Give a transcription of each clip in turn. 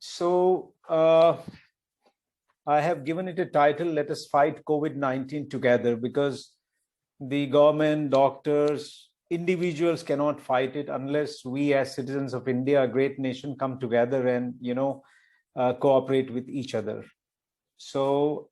So I have given it a title, Let Us Fight COVID-19 Together, because the government, doctors, individuals cannot fight it unless we as citizens of India, a great nation, come together and, cooperate with each other. So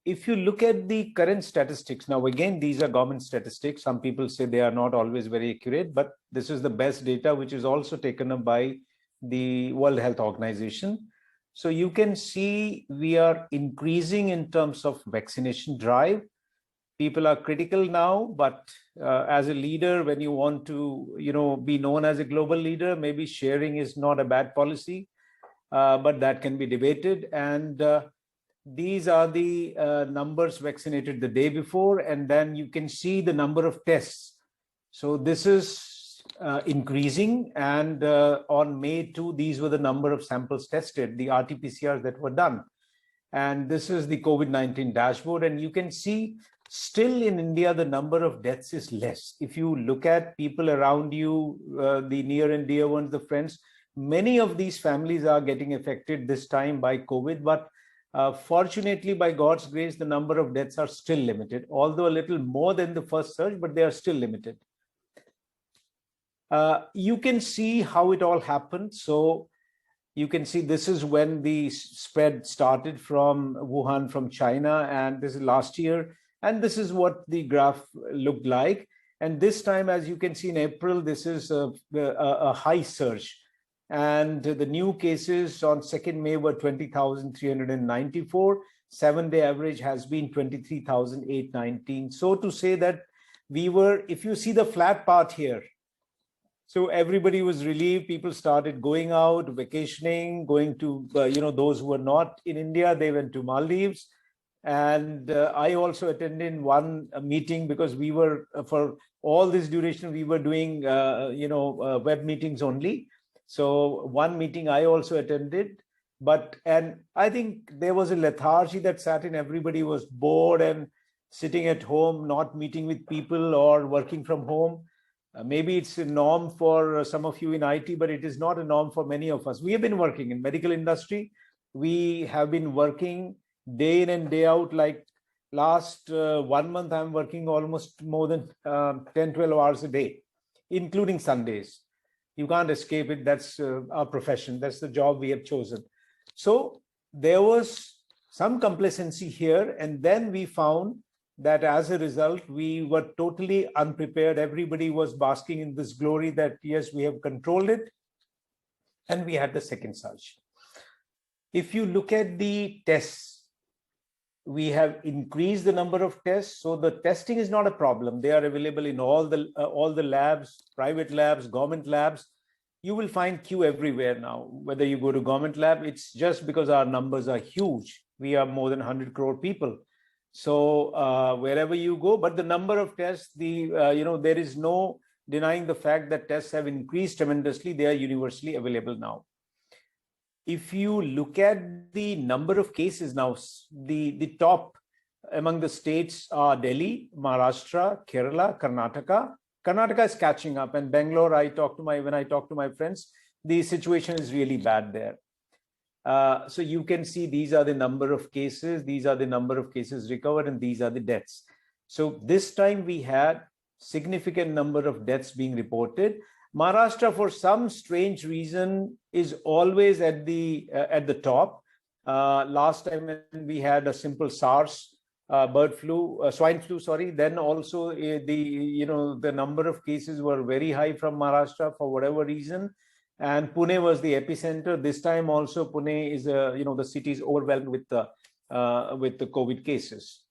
if you look at the current statistics, now again, these are government statistics. Some people say they are not always very accurate, but this is the best data, which is also taken up by the World Health Organization. So you can see we are increasing in terms of vaccination drive. People are critical now, but as a leader, when you want to, be known as a global leader, maybe sharing is not a bad policy, but that can be debated. And these are the numbers vaccinated the day before, and then you can see the number of tests. So this is increasing, and on May 2, these were the number of samples tested, the RT-PCRs that were done. And this is the COVID-19 dashboard, and you can see still in India, the number of deaths is less. If you look at people around you, the near and dear ones, the friends, many of these families are getting affected this time by COVID, but fortunately, by God's grace, the number of deaths are still limited, although a little more than the first surge, but they are still limited. You can see how it all happened. So you can see this is when the spread started from Wuhan, from China, and this is last year. And this is what the graph looked like. And this time, as you can see in April, this is a high surge. And the new cases on 2nd May were 20,394. 7-day average has been 23,819. So to say that we were, if you see the flat part here, so everybody was relieved. People started going out, vacationing, going to, those who were not in India, they went to Maldives. And I also attended one meeting because we were, for all this duration, we were doing, web meetings only. So one meeting I also attended, and I think there was a lethargy that sat in. Everybody was bored and sitting at home, not meeting with people or working from home. Maybe it's a norm for some of you in IT, but it is not a norm for many of us. We have been working in medical industry. We have been working day in and day out. Like last 1 month, I'm working almost more than 10, 12 hours a day, including Sundays. You can't escape it. That's our profession. That's the job we have chosen. So there was some complacency here. And then we found that as a result, we were totally unprepared. Everybody was basking in this glory that, yes, we have controlled it. And we had the second surge. If you look at the tests, we have increased the number of tests. So the testing is not a problem. They are available in all the labs, private labs, government labs. You will find queue everywhere now. Whether you go to government lab, it's just because our numbers are huge. We are more than 100 crore people. So wherever you go, but the number of tests, there is no denying the fact that tests have increased tremendously. They are universally available now. If you look at the number of cases now, the top among the states are Delhi, Maharashtra, Kerala, Karnataka. Karnataka is catching up, and Bangalore, when I talk to my friends, the situation is really bad there. So you can see these are the number of cases, these are the number of cases recovered, and these are the deaths. So this time we had significant number of deaths being reported. Maharashtra, for some strange reason, is always at the top. Last time when we had a simple SARS, swine flu, sorry, then also the number of cases were very high from Maharashtra for whatever reason. And Pune was the epicenter. This time also Pune is, the city is overwhelmed with the COVID cases.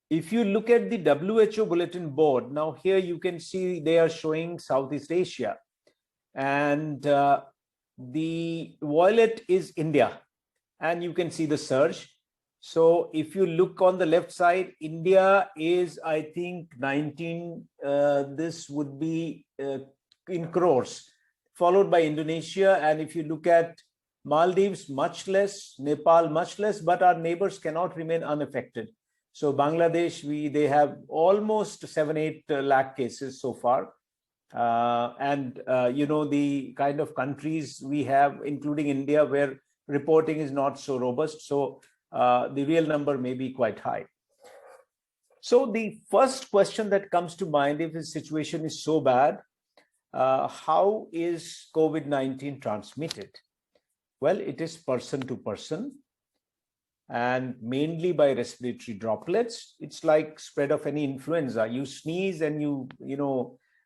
If you look at the WHO bulletin board, now here you can see they are showing Southeast Asia, and the violet is India, and you can see the surge. So if you look on the left side, India is, I think, 19, this would be in crores, followed by Indonesia. And if you look at Maldives, much less, Nepal, much less, but our neighbors cannot remain unaffected. So Bangladesh, they have almost 7-8 lakh cases so far. The kind of countries we have, including India, where reporting is not so robust. So the real number may be quite high. So the first question that comes to mind, if the situation is so bad, how is COVID-19 transmitted? Well, it is person to person and mainly by respiratory droplets. It's like spread of any influenza. You sneeze and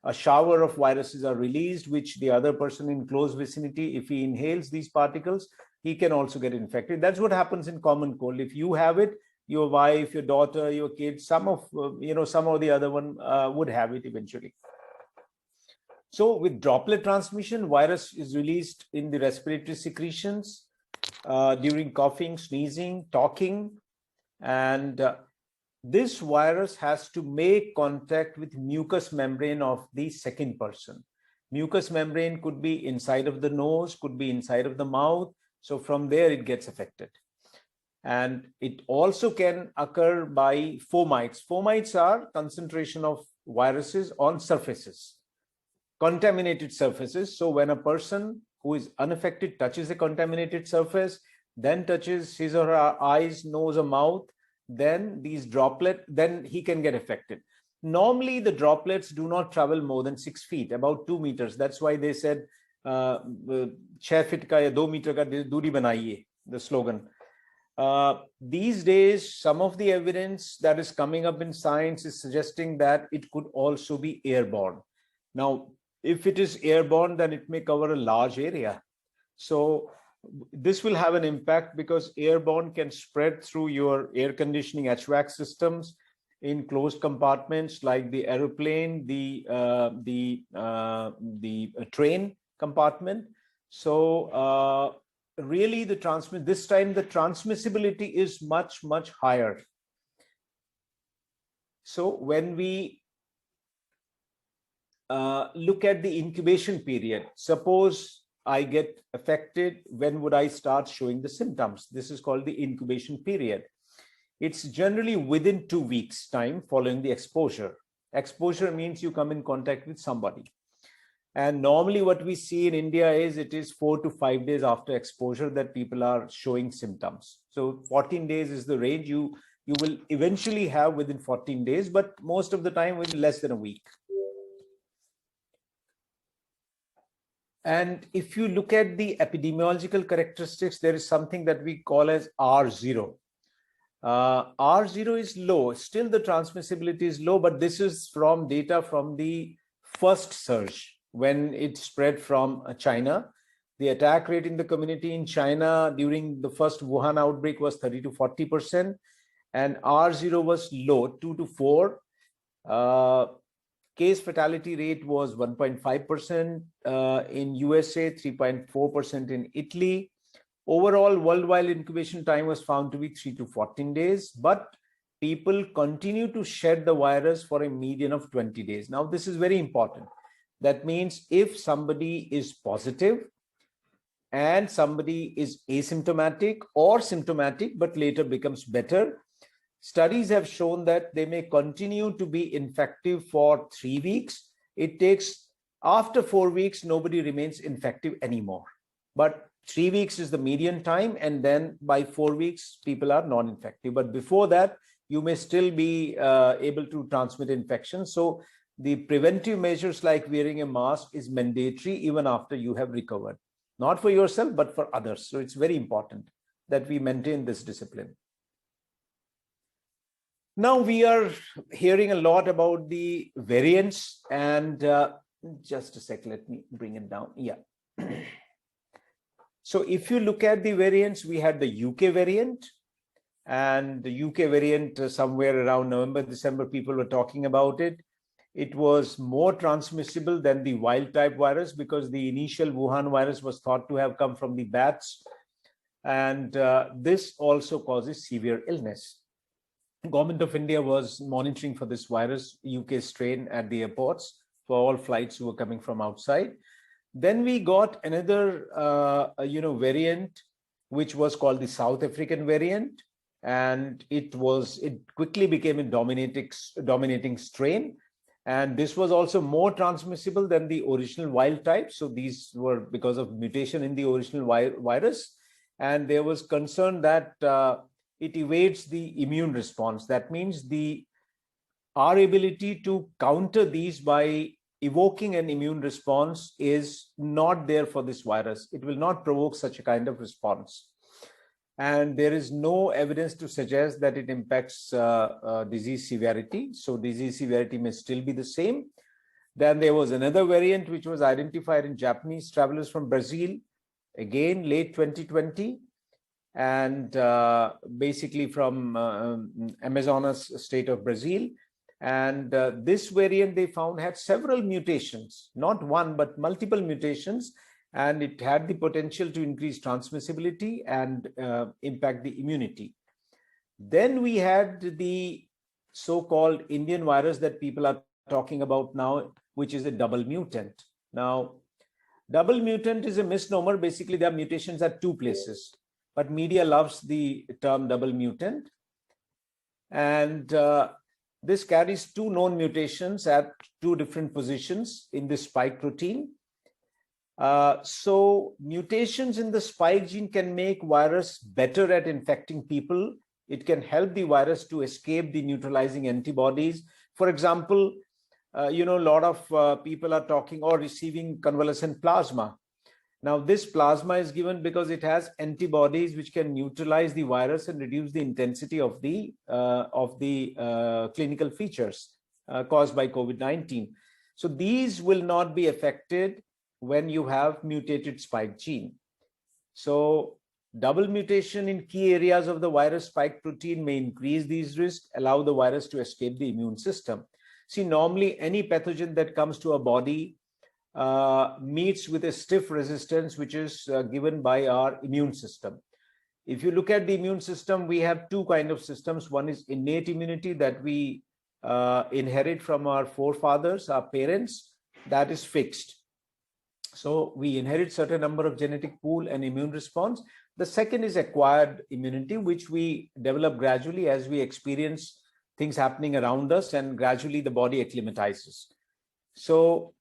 a shower of viruses are released, which the other person in close vicinity, if he inhales these particles, he can also get infected. That's what happens in common cold. If you have it, your wife, your daughter, your kids, some of the other one would have it eventually. So with droplet transmission, virus is released in the respiratory secretions during coughing, sneezing, talking, and this virus has to make contact with mucous membrane of the second person. Mucous membrane could be inside of the nose, could be inside of the mouth. So from there it gets affected. And it also can occur by fomites. Fomites are concentration of viruses on surfaces, contaminated surfaces. So when a person who is unaffected touches a contaminated surface, then touches his or her eyes, nose, or mouth, then then he can get affected. Normally, the droplets do not travel more than 6 feet, about 2 meters. That's why they said, 6 feet ka ya 2 meter ka duri banaiye, the slogan. These days, some of the evidence that is coming up in science is suggesting that it could also be airborne. Now, if it is airborne, then it may cover a large area. So this will have an impact because airborne can spread through your air conditioning HVAC systems in closed compartments like the aeroplane, the train compartment. So really this time the transmissibility is much, much higher. So when we look at the incubation period, suppose I get affected, when would I start showing the symptoms? This is called the incubation period. It's generally within 2 weeks time following the exposure. Exposure means you come in contact with somebody. And normally what we see in India is it is 4 to 5 days after exposure that people are showing symptoms. So 14 days is the range you will eventually have within 14 days, but most of the time within less than a week. And if you look at the epidemiological characteristics, there is something that we call as R0. R0 is low. Still the transmissibility is low, but this is from data from the first surge when it spread from China. The attack rate in the community in China during the first Wuhan outbreak was 30 to 40%, and R0 was low, 2 to 4. Case fatality rate was 1.5% in USA, 3.4% in Italy. Overall, worldwide incubation time was found to be 3 to 14 days, but people continue to shed the virus for a median of 20 days. Now, this is very important. That means if somebody is positive and somebody is asymptomatic or symptomatic, but later becomes better, studies have shown that they may continue to be infective for 3 weeks. It takes, after 4 weeks, nobody remains infective anymore. But 3 weeks is the median time, and then by 4 weeks, people are non-infective. But before that, you may still be able to transmit infection. So the preventive measures like wearing a mask is mandatory even after you have recovered. Not for yourself, but for others. So it's very important that we maintain this discipline. Now we are hearing a lot about the variants, and just a sec, let me bring it down. Yeah. So if you look at the variants, we had the UK variant, and the UK variant somewhere around November, December, people were talking about it. It was more transmissible than the wild type virus because the initial Wuhan virus was thought to have come from the bats. And this also causes severe illness. The government of India was monitoring for this virus, UK strain, at the airports for all flights who were coming from outside. Then we got another, variant, which was called the South African variant. And it quickly became a dominating strain. And this was also more transmissible than the original wild type. So these were because of mutation in the original virus. And there was concern that it evades the immune response. That means our ability to counter these by evoking an immune response is not there for this virus. It will not provoke such a kind of response. And there is no evidence to suggest that it impacts disease severity. So disease severity may still be the same. Then there was another variant which was identified in Japanese travelers from Brazil, again, late 2020, and basically from Amazonas state of Brazil. And this variant they found had several mutations, not one, but multiple mutations. And it had the potential to increase transmissibility and impact the immunity. Then we had the so-called Indian virus that people are talking about now, which is a double mutant. Now, double mutant is a misnomer. Basically, there are mutations at two places, but media loves the term double mutant. And this carries two known mutations at two different positions in the spike protein. So mutations in the spike gene can make virus better at infecting people. It can help the virus to escape the neutralizing antibodies. For example, a lot of people are talking or receiving convalescent plasma. Now, this plasma is given because it has antibodies which can neutralize the virus and reduce the intensity of the clinical features caused by COVID-19. So these will not be affected when you have mutated spike gene. So double mutation in key areas of the virus spike protein may increase these risks, allow the virus to escape the immune system. See, normally any pathogen that comes to a body meets with a stiff resistance, which is given by our immune system. If you look at the immune system, we have two kinds of systems. One is innate immunity that we inherit from our forefathers, our parents, that is fixed. So we inherit certain number of genetic pool and immune response. The second is acquired immunity, which we develop gradually as we experience things happening around us, and gradually the body acclimatizes. So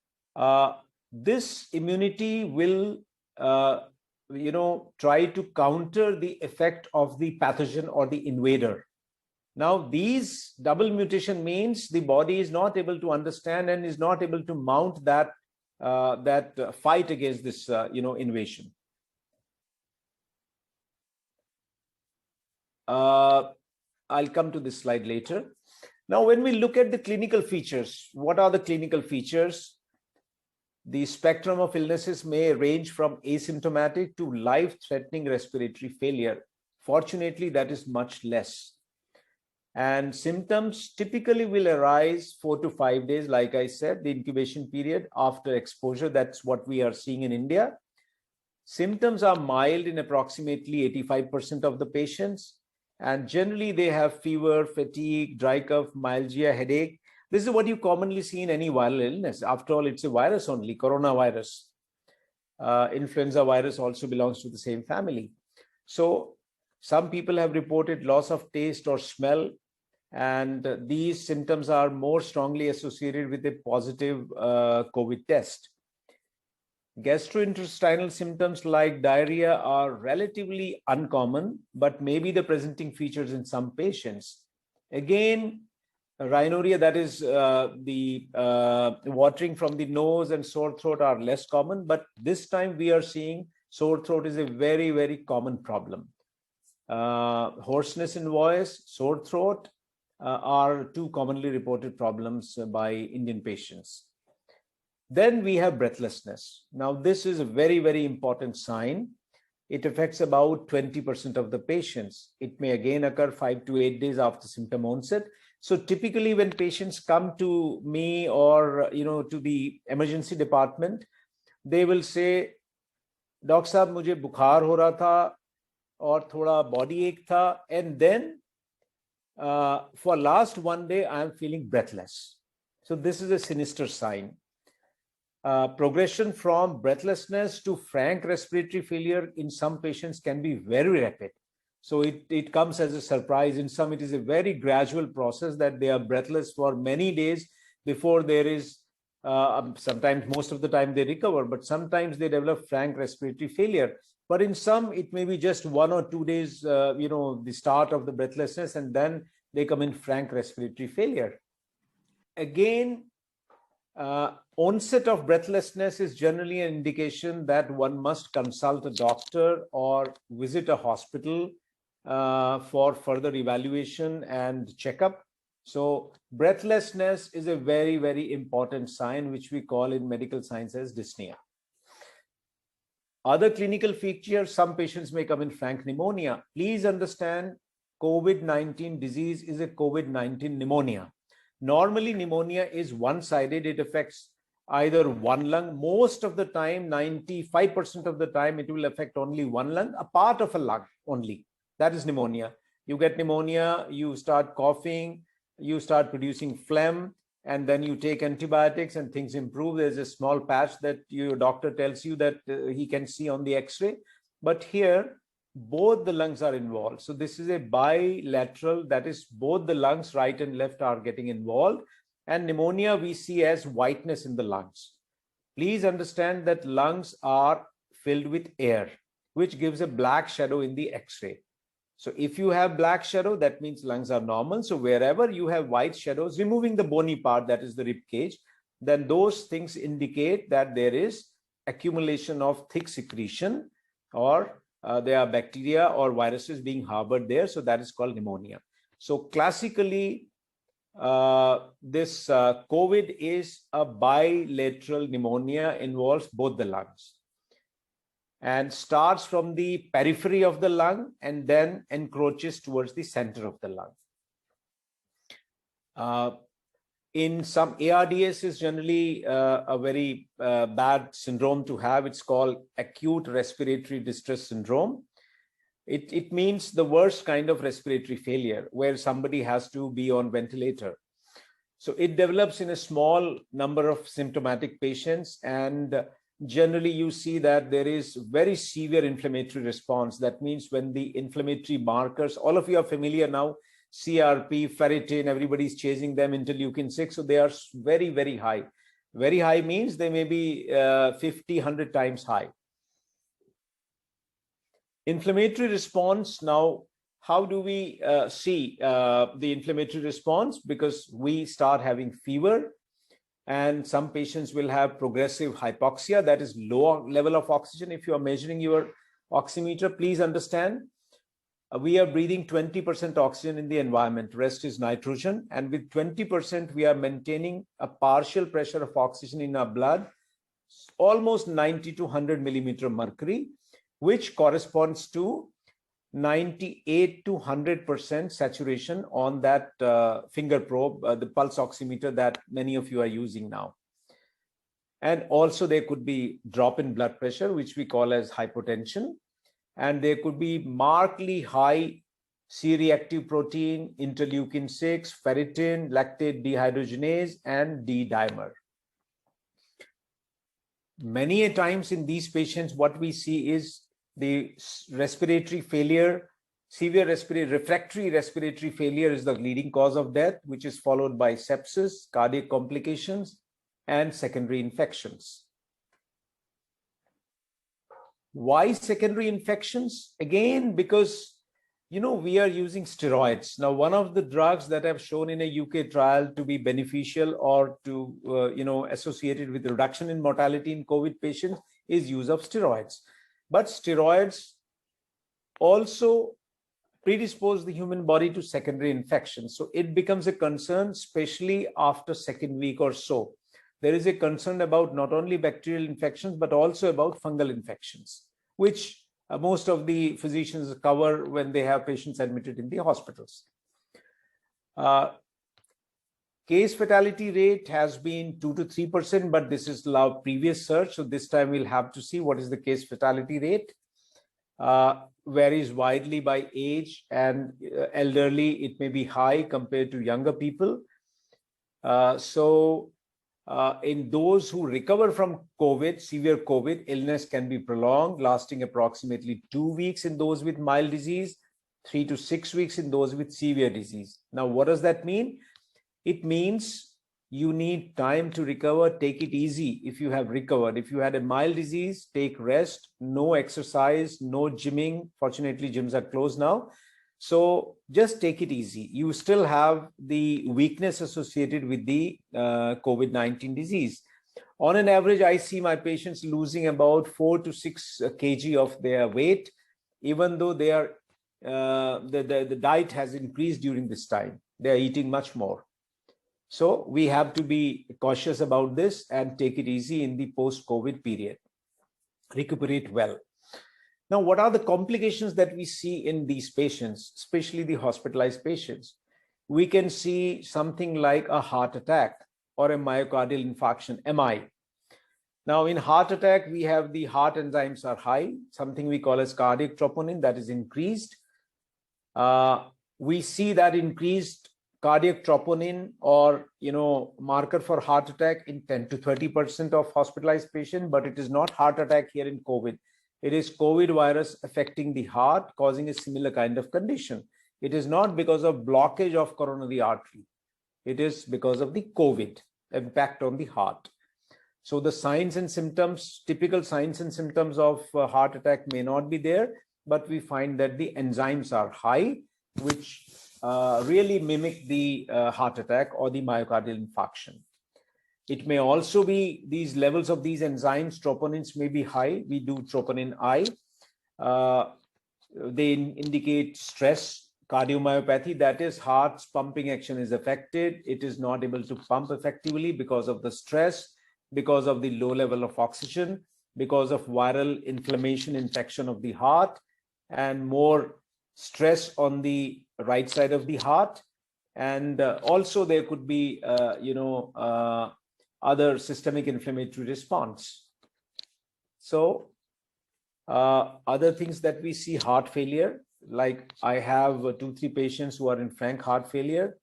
this immunity will, try to counter the effect of the pathogen or the invader. Now, these double mutation means the body is not able to understand and is not able to mount that fight against this, invasion. I'll come to this slide later. Now, when we look at the clinical features, what are the clinical features? The spectrum of illnesses may range from asymptomatic to life-threatening respiratory failure. Fortunately, that is much less. And symptoms typically will arise 4 to 5 days, like I said, the incubation period after exposure. That's what we are seeing in India. Symptoms are mild in approximately 85% of the patients. And generally, they have fever, fatigue, dry cough, myalgia, headache. This is what you commonly see in any viral illness. After all, it's a virus only, coronavirus. Influenza virus also belongs to the same family. So some people have reported loss of taste or smell, and these symptoms are more strongly associated with a positive COVID test. Gastrointestinal symptoms like diarrhea are relatively uncommon, but may be the presenting features in some patients. Again, rhinorrhea, that is the watering from the nose, and sore throat are less common, but this time we are seeing sore throat is a very, very common problem. Hoarseness in voice, sore throat are two commonly reported problems by Indian patients. Then we have breathlessness. Now, this is a very, very important sign. It affects about 20% of the patients. It may again occur 5 to 8 days after symptom onset. So typically when patients come to me or, to the emergency department, they will say, Doctor Sahab, mujhe bukhar ho raha tha aur thoda body ache tha, and then for last 1 day, I am feeling breathless. So this is a sinister sign. Progression from breathlessness to frank respiratory failure in some patients can be very rapid. So it comes as a surprise. In some, it is a very gradual process that they are breathless for many days. before there is, sometimes, most of the time they recover, but sometimes they develop frank respiratory failure. But in some, it may be just 1 or 2 days, the start of the breathlessness, and then they come in frank respiratory failure. Again, onset of breathlessness is generally an indication that one must consult a doctor or visit a hospital for further evaluation and checkup. So breathlessness is a very, very important sign, which we call in medical science as dyspnea. Other clinical features, some patients may come in frank pneumonia. Please understand, COVID-19 disease is a COVID-19 pneumonia. Normally, pneumonia is one-sided. It affects either one lung. Most of the time, 95% of the time, it will affect only one lung, a part of a lung only. That is pneumonia. You get pneumonia, you start coughing, you start producing phlegm, and then you take antibiotics and things improve. There's a small patch that your doctor tells you that he can see on the X-ray. But here, both the lungs are involved. So this is a bilateral, that is, both the lungs, right and left, are getting involved. And pneumonia we see as whiteness in the lungs. Please understand that lungs are filled with air, which gives a black shadow in the X-ray. So if you have black shadow, that means lungs are normal. So wherever you have white shadows, removing the bony part, that is the rib cage, then those things indicate that there is accumulation of thick secretion, or there are bacteria or viruses being harbored there. So that is called pneumonia. So classically, this COVID is a bilateral pneumonia, involves both the lungs, and starts from the periphery of the lung and then encroaches towards the center of the lung. In some, ARDS is generally a very bad syndrome to have. It's called acute respiratory distress syndrome. It means the worst kind of respiratory failure, where somebody has to be on ventilator. So it develops in a small number of symptomatic patients, and generally you see that there is very severe inflammatory response. That means when the inflammatory markers, all of you are familiar now, CRP, ferritin, everybody's chasing them, interleukin-6, so they are very, very high. Very high means they may be 50, 100 times high. Inflammatory response, now, how do we see the inflammatory response? Because we start having fever, and some patients will have progressive hypoxia, that is low level of oxygen. If you are measuring your oximeter, please understand, we are breathing 20% oxygen in the environment, rest is nitrogen, and with 20% we are maintaining a partial pressure of oxygen in our blood, almost 90 to 100 millimeter mercury, which corresponds to 98 to 100% saturation on that finger probe, the pulse oximeter that many of you are using now. And also there could be drop in blood pressure, which we call as hypotension. And there could be markedly high C-reactive protein, interleukin-6, ferritin, lactate dehydrogenase, and D-dimer. Many a times in these patients, what we see is the respiratory failure, severe refractory respiratory failure is the leading cause of death, which is followed by sepsis, cardiac complications, and secondary infections. Why secondary infections? Again, because, we are using steroids. Now, one of the drugs that have shown in a UK trial to be beneficial or to, associated with reduction in mortality in COVID patients is use of steroids. But steroids also predispose the human body to secondary infections. So it becomes a concern, especially after second week or so. There is a concern about not only bacterial infections, but also about fungal infections, which most of the physicians cover when they have patients admitted in the hospitals. Case fatality rate has been 2 to 3%, but this is our previous search. So this time we'll have to see what is the case fatality rate. Varies widely by age, and elderly, it may be high compared to younger people. In those who recover from COVID, severe COVID, illness can be prolonged, lasting approximately 2 weeks in those with mild disease, 3 to 6 weeks in those with severe disease. Now, what does that mean? It means You need time to recover. Take it easy if you have recovered. If you had a mild disease, take rest, no exercise, no gymming. Fortunately, gyms are closed now. So just take it easy. You still have the weakness associated with the COVID-19 disease. On an average, I see my patients losing about 4 to 6 kg of their weight, even though they are the diet has increased during this time. They are eating much more. So we have to be cautious about this and take it easy in the post-COVID period. Recuperate well. Now, what are the complications that we see in these patients, especially the hospitalized patients? We can see something like a heart attack or a myocardial infarction, MI. Now, in heart attack, we have the heart enzymes are high, something we call as cardiac troponin that is increased. We see that increased cardiac troponin or marker for heart attack in 10 to 30% of hospitalized patients, but it is not heart attack here in COVID. It is COVID virus affecting the heart, causing a similar kind of condition. It is not because of blockage of coronary artery. It is because of the COVID impact on the heart. So the signs and symptoms, typical signs and symptoms of heart attack may not be there, but we find that the enzymes are high, which really mimic the heart attack or the myocardial infarction. It may also be these levels of these enzymes, troponins may be high. We do troponin I. They indicate stress, cardiomyopathy, that is heart's pumping action is affected. It is not able to pump effectively because of the stress, because of the low level of oxygen, because of viral inflammation, infection of the heart, and more stress on the right side of the heart. And also there could be, other systemic inflammatory response. So other things that we see, heart failure, like I have 2-3 patients who are in frank heart failure.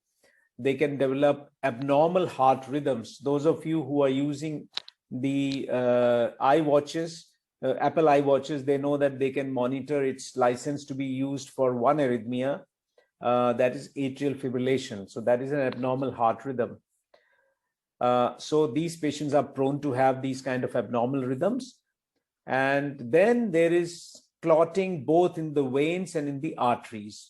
They can develop abnormal heart rhythms. Those of you who are using the iWatches, Apple iWatches, they know that they can monitor. It's licensed to be used for one arrhythmia, that is atrial fibrillation. So that is an abnormal heart rhythm. So these patients are prone to have these kind of abnormal rhythms. And then there is clotting both in the veins and in the arteries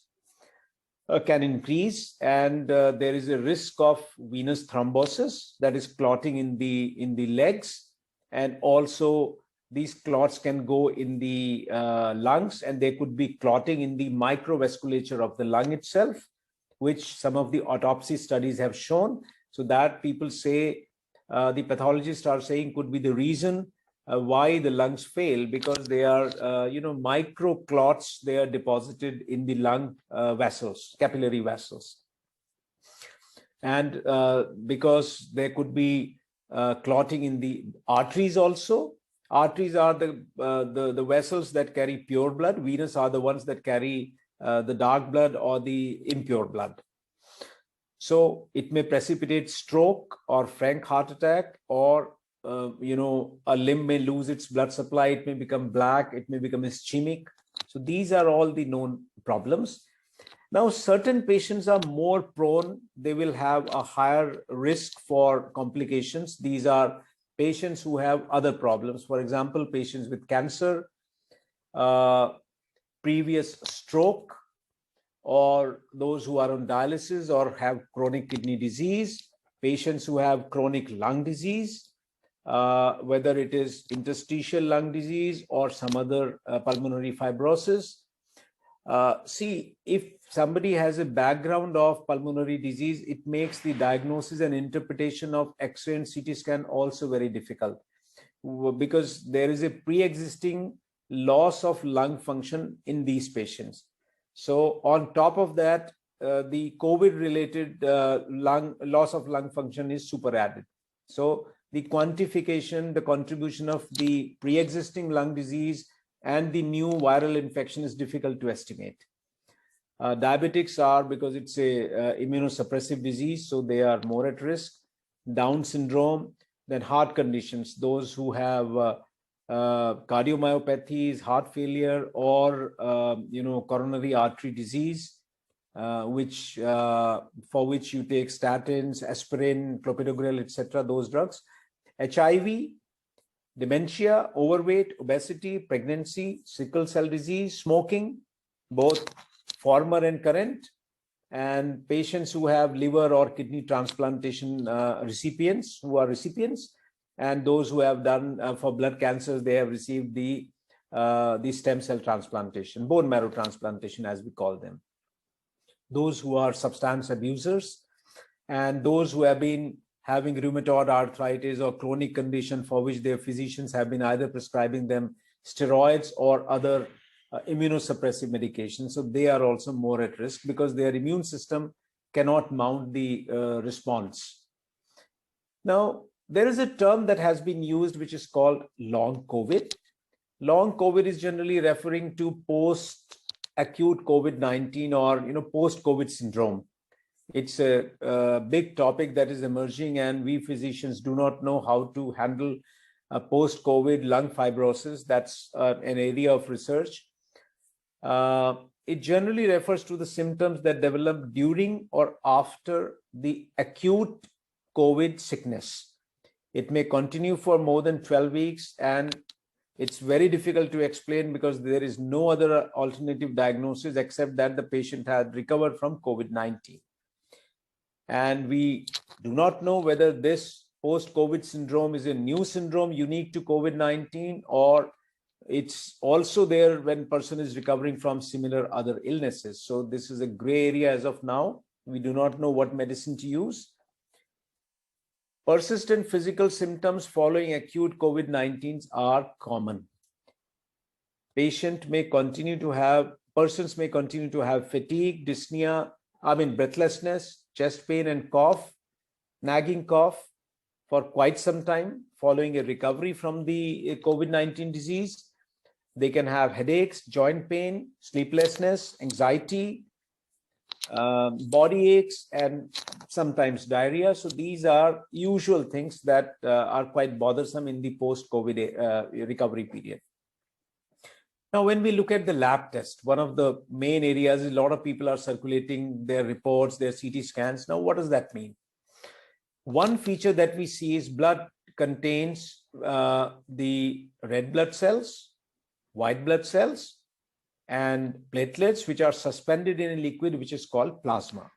can increase. And there is a risk of venous thrombosis, that is clotting in the legs. And also these clots can go in the lungs, and there could be clotting in the microvasculature of the lung itself, which some of the autopsy studies have shown. So that people say, the pathologists are saying could be the reason why the lungs fail, because they are, micro clots, they are deposited in the lung vessels, capillary vessels. And because there could be clotting in the arteries also. Arteries are the vessels that carry pure blood. Venous are the ones that carry the dark blood or the impure blood. So it may precipitate stroke or frank heart attack, or a limb may lose its blood supply. It may become black. It may become ischemic. So these are all the known problems. Now, certain patients are more prone. They will have a higher risk for complications. These are patients who have other problems. For example, patients with cancer, previous stroke, or those who are on dialysis or have chronic kidney disease, patients who have chronic lung disease, whether it is interstitial lung disease or some other pulmonary fibrosis. See, if somebody has a background of pulmonary disease, it makes the diagnosis and interpretation of X-ray and CT scan also very difficult, because there is a pre-existing loss of lung function in these patients. So on top of that, the COVID-related loss of lung function is super added. So the quantification, the contribution of the pre-existing lung disease and the new viral infection is difficult to estimate. Diabetics are, because it's a immunosuppressive disease, so they are more at risk. Down syndrome, then heart conditions, those who have cardiomyopathies, heart failure, or coronary artery disease, for which you take statins, aspirin, clopidogrel, etc., those drugs. HIV, dementia, overweight, obesity, pregnancy, sickle cell disease, smoking, both former and current, and patients who have liver or kidney transplantation recipients, and those who have done for blood cancers, they have received the stem cell transplantation, bone marrow transplantation, as we call them. Those who are substance abusers, and those who have been having rheumatoid arthritis or chronic condition for which their physicians have been either prescribing them steroids or other immunosuppressive medications. So they are also more at risk because their immune system cannot mount the response. Now, there is a term that has been used which is called long COVID. Long COVID is generally referring to post-acute COVID-19 or post-COVID syndrome. It's a big topic that is emerging, and we physicians do not know how to handle post-COVID lung fibrosis. That's an area of research. It generally refers to the symptoms that develop during or after the acute COVID sickness. It may continue for more than 12 weeks, and it's very difficult to explain because there is no other alternative diagnosis except that the patient had recovered from COVID-19. And we do not know whether this post-COVID syndrome is a new syndrome unique to COVID-19, or it's also there when person is recovering from similar other illnesses. So this is a gray area as of now. We do not know what medicine to use. Persistent physical symptoms following acute COVID-19 are common. Persons may continue to have fatigue, dyspnea, breathlessness, chest pain and cough, nagging cough for quite some time following a recovery from the COVID-19 disease. They can have headaches, joint pain, sleeplessness, anxiety, body aches, and sometimes diarrhea. So these are usual things that are quite bothersome in the post-COVID recovery period. Now, when we look at the lab test, one of the main areas is a lot of people are circulating their reports, their CT scans. Now, what does that mean? One feature that we see is blood contains the red blood cells, white blood cells, and platelets, which are suspended in a liquid which is called plasma.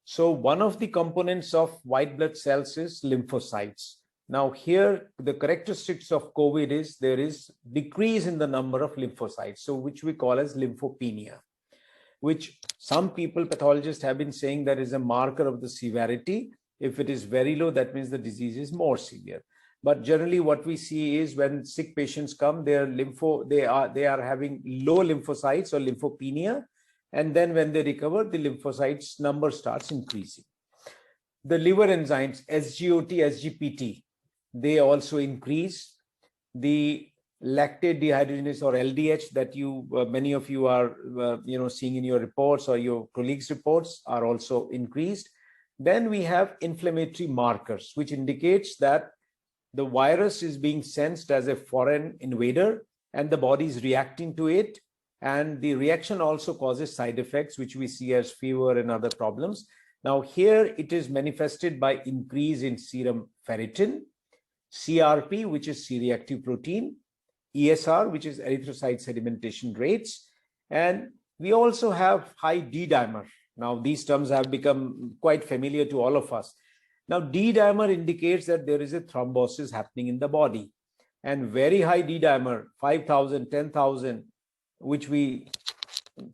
So one of the components of white blood cells is lymphocytes. Now here, the characteristics of COVID is there is decrease in the number of lymphocytes, so which we call as lymphopenia, which some people, pathologists, have been saying that is a marker of the severity. If it is very low, that means the disease is more severe. But generally what we see is when sick patients come, they are having low lymphocytes or lymphopenia. And then when they recover, the lymphocytes number starts increasing. The liver enzymes, SGOT, SGPT, they also increase. The lactate dehydrogenase or LDH that many of you are seeing in your reports or your colleagues' reports are also increased. Then we have inflammatory markers, which indicates that the virus is being sensed as a foreign invader and the body is reacting to it. And the reaction also causes side effects, which we see as fever and other problems. Now here it is manifested by increase in serum ferritin, CRP, which is C-reactive protein, ESR, which is erythrocyte sedimentation rates. And we also have high D-dimer. Now these terms have become quite familiar to all of us. Now D-dimer indicates that there is a thrombosis happening in the body. And very high D-dimer, 5,000, 10,000, which we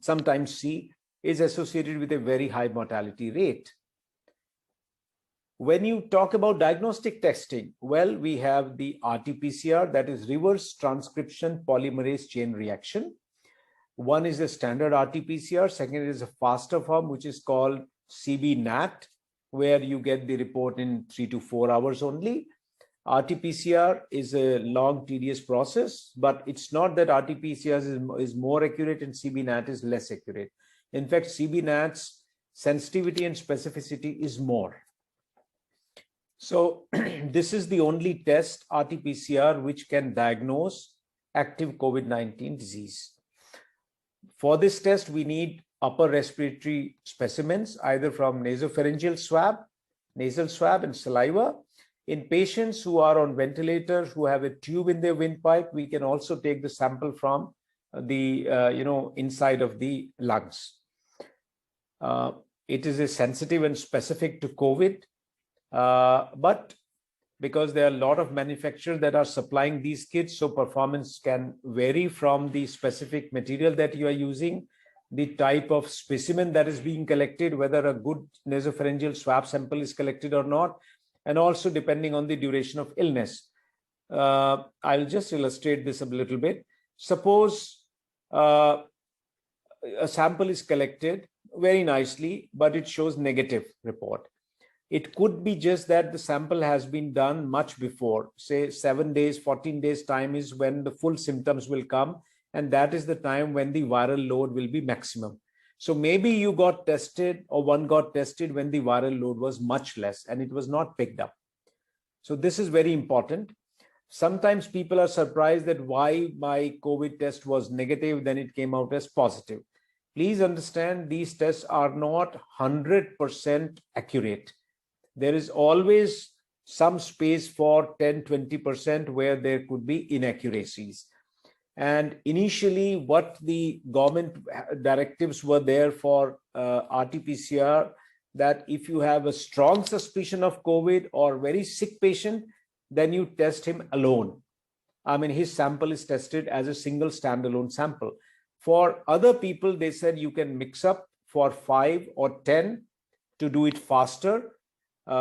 sometimes see, is associated with a very high mortality rate. When you talk about diagnostic testing, well, we have the RT-PCR, that is reverse transcription polymerase chain reaction. One is a standard RT-PCR, second is a faster form, which is called CB-NAT, where you get the report in 3 to 4 hours only. RT-PCR is a long, tedious process, but it's not that RT-PCR is more accurate and CB-NAT is less accurate. In fact, CB-NAT's sensitivity and specificity is more. So this is the only test, RT-PCR, which can diagnose active COVID-19 disease. For this test, we need upper respiratory specimens, either from nasopharyngeal swab, nasal swab and saliva. In patients who are on ventilators, who have a tube in their windpipe, we can also take the sample from the inside of the lungs. It is a sensitive and specific to COVID, but because there are a lot of manufacturers that are supplying these kits, so performance can vary from the specific material that you are using, the type of specimen that is being collected, whether a good nasopharyngeal swab sample is collected or not, and also depending on the duration of illness. I'll just illustrate this a little bit. Suppose a sample is collected very nicely, but it shows negative report. It could be just that the sample has been done much before, say 7 days, 14 days time is when the full symptoms will come. And that is the time when the viral load will be maximum. So maybe you got tested, or one got tested when the viral load was much less and it was not picked up. So this is very important. Sometimes people are surprised that why my COVID test was negative, then it came out as positive. Please understand, these tests are not 100% accurate. There is always some space for 10-20% where there could be inaccuracies. And initially, what the government directives were there for RT-PCR, that if you have a strong suspicion of COVID or very sick patient, then you test him alone. I mean, his sample is tested as a single standalone sample. For other people, they said you can mix up for 5 or 10 to do it faster,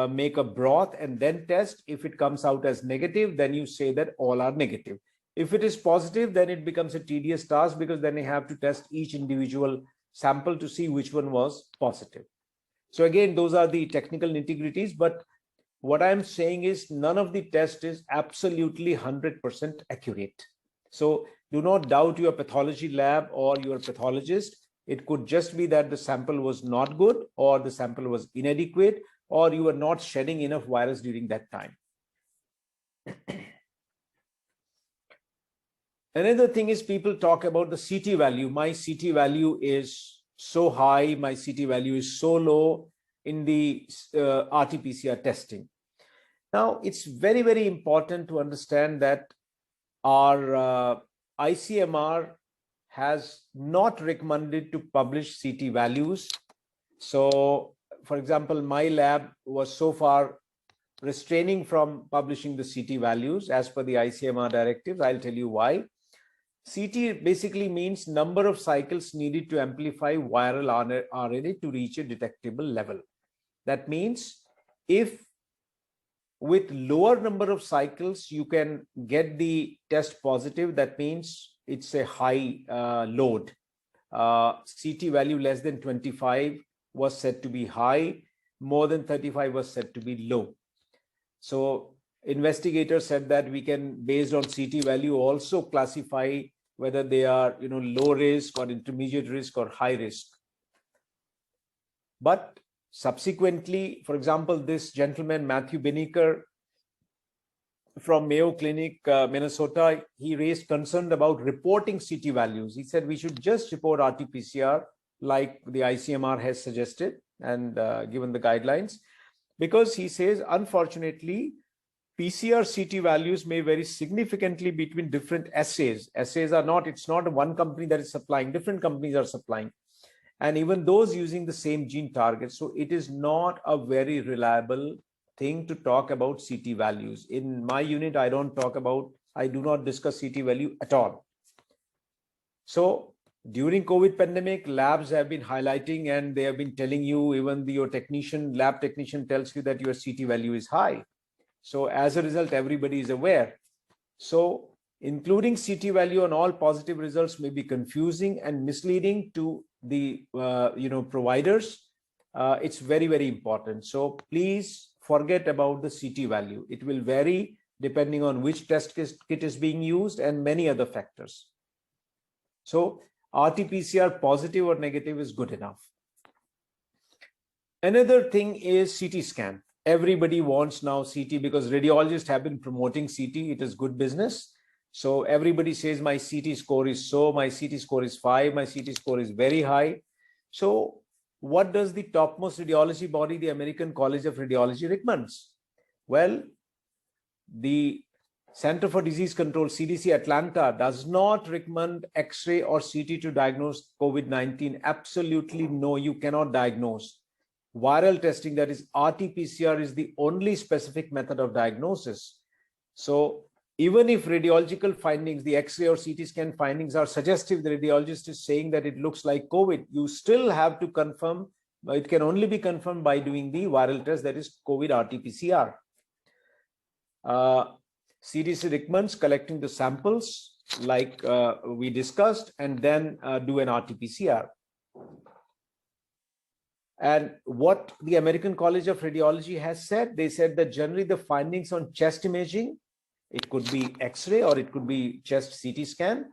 make a broth and then test. If it comes out as negative, then you say that all are negative. If it is positive, then it becomes a tedious task, because then you have to test each individual sample to see which one was positive. So again, those are the technical nitty-gritties, but what I'm saying is none of the test is absolutely 100% accurate. So do not doubt your pathology lab or your pathologist. It could just be that the sample was not good, or the sample was inadequate, or you were not shedding enough virus during that time. Another thing is, people talk about the CT value. My CT value is so high, my CT value is so low in the RT-PCR testing. Now, it's very, very important to understand that our ICMR has not recommended to publish CT values. So, for example, my lab was so far restraining from publishing the CT values as per the ICMR directives. I'll tell you why. CT basically means number of cycles needed to amplify viral RNA to reach a detectable level. That means if with lower number of cycles you can get the test positive, that means it's a high load. CT value less than 25 was said to be high, more than 35 was said to be low. So investigators said that we can, based on CT value, also classify whether they are low risk or intermediate risk or high risk. But subsequently, for example, this gentleman, Matthew Binnicker from Mayo Clinic, Minnesota, he raised concern about reporting CT values. He said we should just report RT-PCR like the ICMR has suggested and given the guidelines, because he says, unfortunately, PCR CT values may vary significantly between different assays. Assays are not, it's not one company that is supplying, different companies are supplying. And even those using the same gene target. So it is not a very reliable thing to talk about CT values. In my unit, I do not discuss CT value at all. So during COVID pandemic, labs have been highlighting and they have been telling you, even your lab technician tells you that your CT value is high. So as a result, everybody is aware. So including CT value on all positive results may be confusing and misleading to the providers. It's very, very important. So please forget about the CT value. It will vary depending on which test kit is being used and many other factors. So RT-PCR positive or negative is good enough. Another thing is CT scan. Everybody wants now CT because radiologists have been promoting CT. It is good business. So everybody says my CT score is so, my CT score is 5, my CT score is very high. So what does the topmost radiology body, the American College of Radiology, recommends? Well, the Center for Disease Control, CDC Atlanta, does not recommend X-ray or CT to diagnose COVID-19. Absolutely no, you cannot diagnose. Viral testing, that is RT-PCR, is the only specific method of diagnosis. So even if radiological findings, the X-ray or CT scan findings are suggestive, the radiologist is saying that it looks like COVID, you still have to confirm. It can only be confirmed by doing the viral test, that is COVID RT-PCR. CDC recommends collecting the samples like we discussed, and then do an RT-PCR. And what the American College of Radiology has said, they said that generally the findings on chest imaging, it could be X-ray or it could be chest CT scan,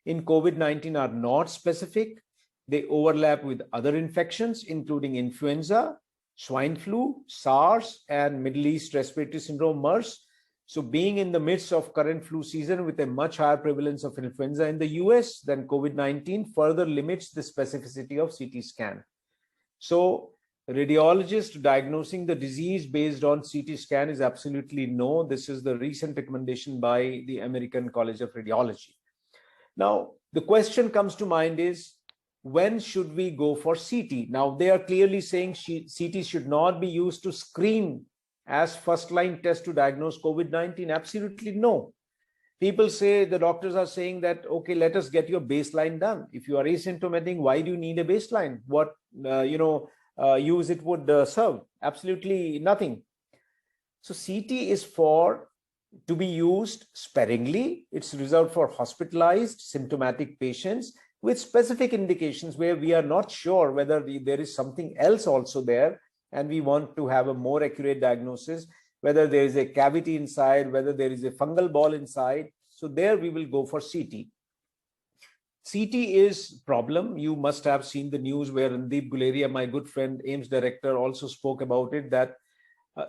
in COVID-19 are not specific. They overlap with other infections, including influenza, swine flu, SARS, and Middle East Respiratory Syndrome, MERS. So being in the midst of current flu season with a much higher prevalence of influenza in the US than COVID-19 further limits the specificity of CT scan. So radiologist diagnosing the disease based on CT scan is absolutely no. This is the recent recommendation by the American College of Radiology. Now, the question comes to mind is, when should we go for CT? Now, they are clearly saying CT should not be used to screen as first-line test to diagnose COVID-19. Absolutely no. People say, the doctors are saying that, okay, let us get your baseline done. If you are asymptomatic, why do you need a baseline? What use it would serve? Absolutely nothing. So CT is to be used sparingly. It's reserved for hospitalized symptomatic patients with specific indications where we are not sure whether there is something else also there, and we want to have a more accurate diagnosis, whether there is a cavity inside, whether there is a fungal ball inside. So there we will go for CT. CT is problem. You must have seen the news where Randeep Guleria, my good friend, AIIMS director, also spoke about it, that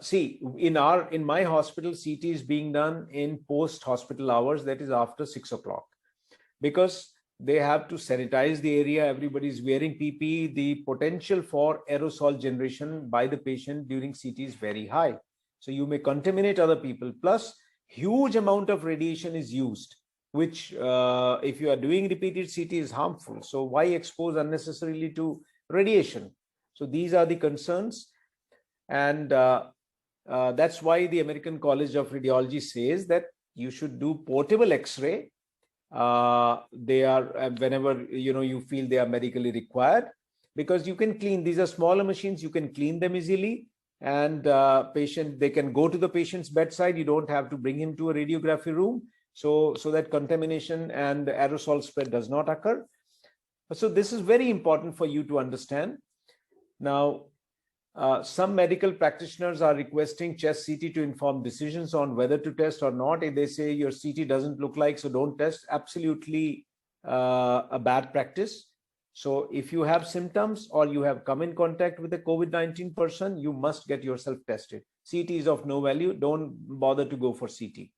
in my hospital, CT is being done in post-hospital hours, that is after 6 o'clock, because they have to sanitize the area. Everybody is wearing PPE. The potential for aerosol generation by the patient during CT is very high. So you may contaminate other people. Plus, huge amount of radiation is used, which if you are doing repeated CT is harmful. So why expose unnecessarily to radiation? So these are the concerns. And that's why the American College of Radiology says that you should do portable X-ray. They are whenever you feel they are medically required, because you can clean. These are smaller machines, you can clean them easily, and they can go to the patient's bedside. You don't have to bring him to a radiography room, so that contamination and aerosol spread does not occur. So this is very important for you to understand. Now, some medical practitioners are requesting chest CT to inform decisions on whether to test or not. If they say your CT doesn't look like, so don't test, absolutely a bad practice. So if you have symptoms or you have come in contact with a COVID-19 person, you must get yourself tested. CT is of no value. Don't bother to go for CT.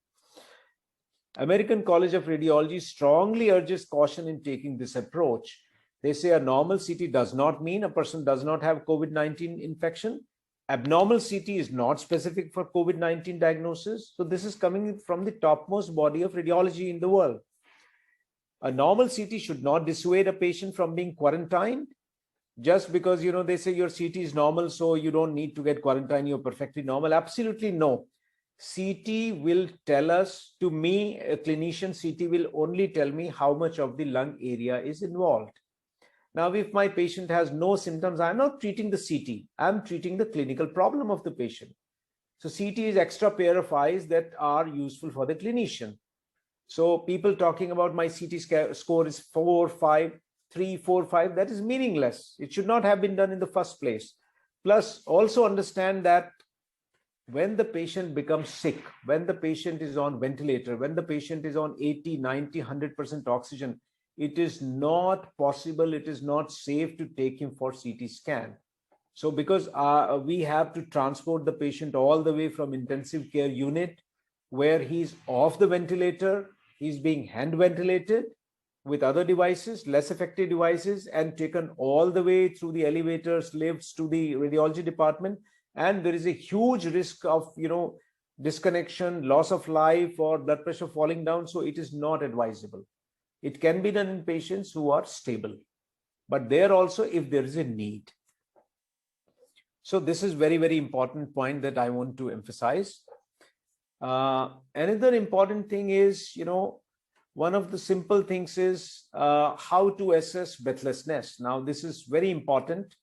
American College of Radiology strongly urges caution in taking this approach. They say a normal CT does not mean a person does not have COVID-19 infection. Abnormal CT is not specific for COVID-19 diagnosis. So this is coming from the topmost body of radiology in the world. A normal CT should not dissuade a patient from being quarantined just because, they say your CT is normal, so you don't need to get quarantined, you're perfectly normal. Absolutely no. CT will tell us, to me, a clinician, CT will only tell me how much of the lung area is involved. Now, if my patient has no symptoms, I'm not treating the CT, I'm treating the clinical problem of the patient. So CT is extra pair of eyes that are useful for the clinician. So people talking about my CT score is 4, 5, 3, 4, 5, that is meaningless. It should not have been done in the first place. Plus, also understand that when the patient becomes sick, when the patient is on ventilator, when the patient is on 80, 90, 100% oxygen, it is not possible, it is not safe to take him for CT scan. So because we have to transport the patient all the way from intensive care unit where he's off the ventilator, he's being hand ventilated, with other devices, less effective devices, and taken all the way through the elevators, lifts to the radiology department. And there is a huge risk of, disconnection, loss of life, or blood pressure falling down. So it is not advisable. It can be done in patients who are stable, but there also if there is a need. So this is very, very important point that I want to emphasize. Another important thing is, one of the simple things is how to assess breathlessness. Now, this is very important.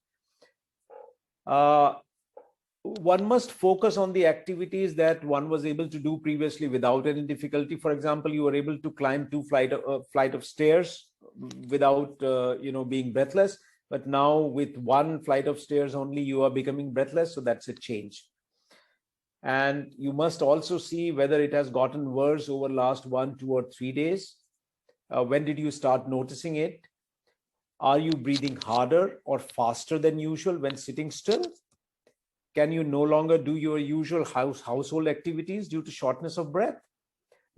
One must focus on the activities that one was able to do previously without any difficulty. For example, you were able to climb two flight of stairs without, being breathless. But now with one flight of stairs only, you are becoming breathless. So that's a change. And you must also see whether it has gotten worse over last 1, 2, or 3 days. When did you start noticing it? Are you breathing harder or faster than usual when sitting still? Can you no longer do your usual household activities due to shortness of breath?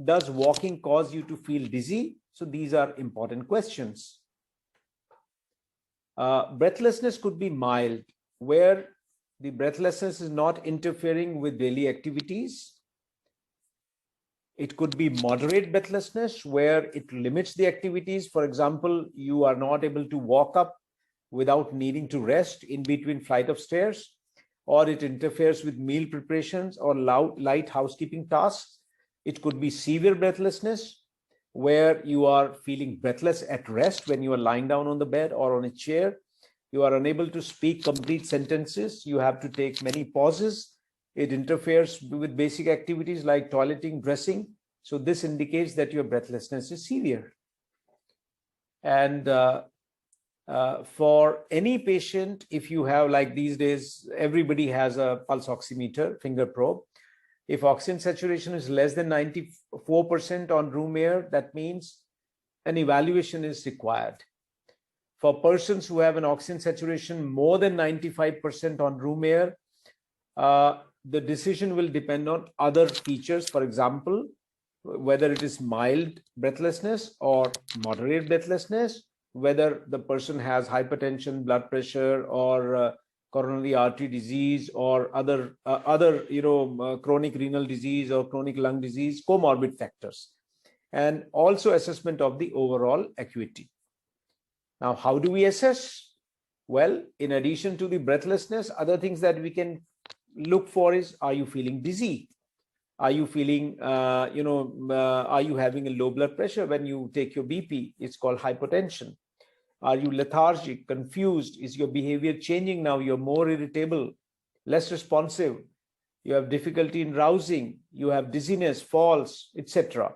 Does walking cause you to feel dizzy? So these are important questions. Breathlessness could be mild, where the breathlessness is not interfering with daily activities. It could be moderate breathlessness, where it limits the activities. For example, you are not able to walk up without needing to rest in between flight of stairs, or it interferes with meal preparations or light housekeeping tasks. It could be severe breathlessness, where you are feeling breathless at rest when you are lying down on the bed or on a chair. You are unable to speak complete sentences. You have to take many pauses. It interferes with basic activities like toileting, dressing. So this indicates that your breathlessness is severe. And for any patient, if you have, like these days, everybody has a pulse oximeter, finger probe. If oxygen saturation is less than 94% on room air, that means an evaluation is required. For persons who have an oxygen saturation more than 95% on room air, the decision will depend on other features. For example, whether it is mild breathlessness or moderate breathlessness, whether the person has hypertension, blood pressure, or coronary artery disease, or other chronic renal disease or chronic lung disease, comorbid factors, and also assessment of the overall acuity. Now, how do we assess? Well, in addition to the breathlessness, other things that we can look for is, are you feeling dizzy? Are you feeling, are you having a low blood pressure when you take your BP? It's called hypotension. Are you lethargic, confused? Is your behavior changing now? You're more irritable, less responsive. You have difficulty in rousing. You have dizziness, falls, etc.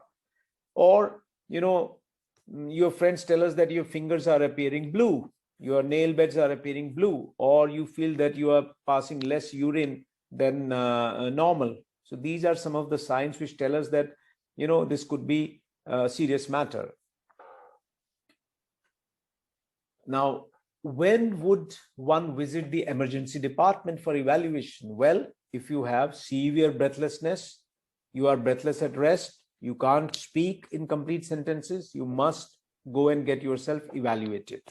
Or, your friends tell us that your fingers are appearing blue, your nail beds are appearing blue, or you feel that you are passing less urine than normal. So these are some of the signs which tell us that, this could be a serious matter. Now, when would one visit the emergency department for evaluation? Well, if you have severe breathlessness, you are breathless at rest, you can't speak in complete sentences, you must go and get yourself evaluated.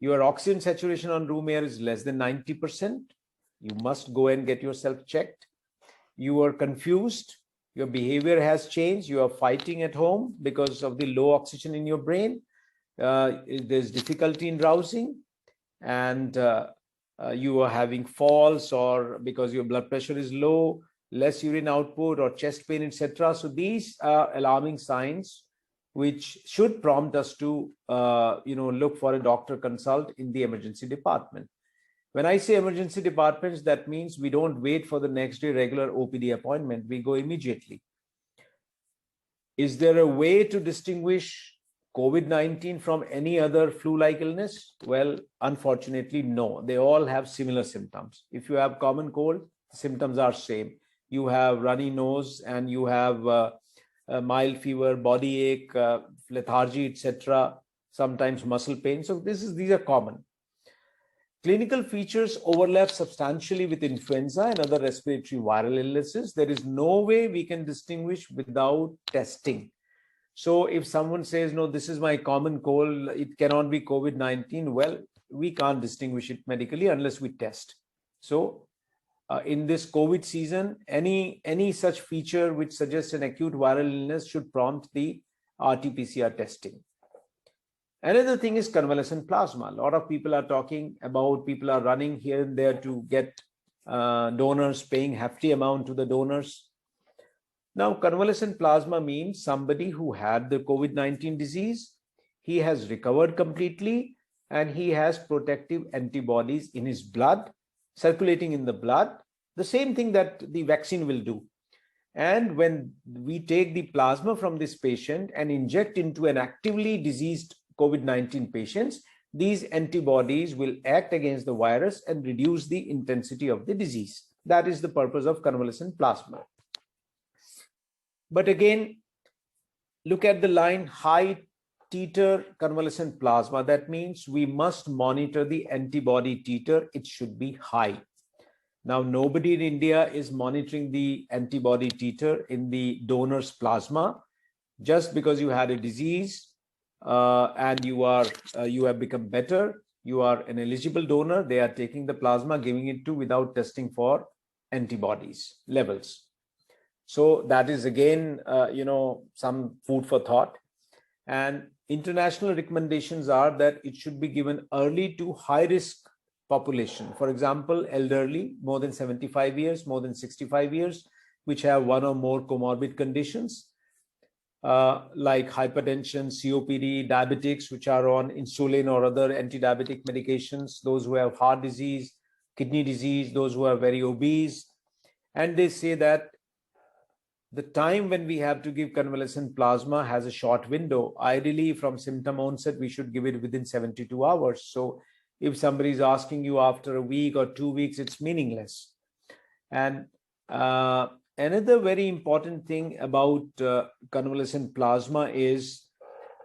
Your oxygen saturation on room air is less than 90%. You must go and get yourself checked. You are confused. Your behavior has changed. You are fighting at home because of the low oxygen in your brain. There's difficulty in rousing, and you are having falls, or because your blood pressure is low, less urine output, or chest pain, etc. So these are alarming signs which should prompt us to look for a doctor consult in the emergency department. When I say emergency departments, that means we don't wait for the next day regular OPD appointment. We go immediately. Is there a way to distinguish COVID-19 from any other flu-like illness? Well, unfortunately, no. They all have similar symptoms. If you have common cold, symptoms are same. You have runny nose, and you have a mild fever, body ache, lethargy, etc. Sometimes muscle pain. So these are common. Clinical features overlap substantially with influenza and other respiratory viral illnesses. There is no way we can distinguish without testing. So if someone says, no, this is my common cold, it cannot be COVID-19, well, we can't distinguish it medically unless we test. So in this COVID season, any such feature which suggests an acute viral illness should prompt the RT-PCR testing. Another thing is convalescent plasma. A lot of people are talking about, people are running here and there to get donors, paying hefty amount to the donors. Now, convalescent plasma means somebody who had the COVID-19 disease, he has recovered completely, and he has protective antibodies in his blood, circulating in the blood, the same thing that the vaccine will do. And when we take the plasma from this patient and inject into an actively diseased COVID-19 patients, these antibodies will act against the virus and reduce the intensity of the disease. That is the purpose of convalescent plasma. But again, look at the line high titer convalescent plasma. That means we must monitor the antibody titer. It should be high. Now, nobody in India is monitoring the antibody titer in the donor's plasma. Just because you had a disease and you have become better, you are an eligible donor, they are taking the plasma, giving it to without testing for antibodies levels. So that is again, some food for thought. And international recommendations are that it should be given early to high risk population. For example, elderly, more than 75 years, more than 65 years, which have one or more comorbid conditions like hypertension, COPD, diabetics, which are on insulin or other anti-diabetic medications, those who have heart disease, kidney disease, those who are very obese. And they say that the time when we have to give convalescent plasma has a short window. Ideally, from symptom onset, we should give it within 72 hours. So if somebody is asking you after a week or 2 weeks, it's meaningless. And another very important thing about convalescent plasma is,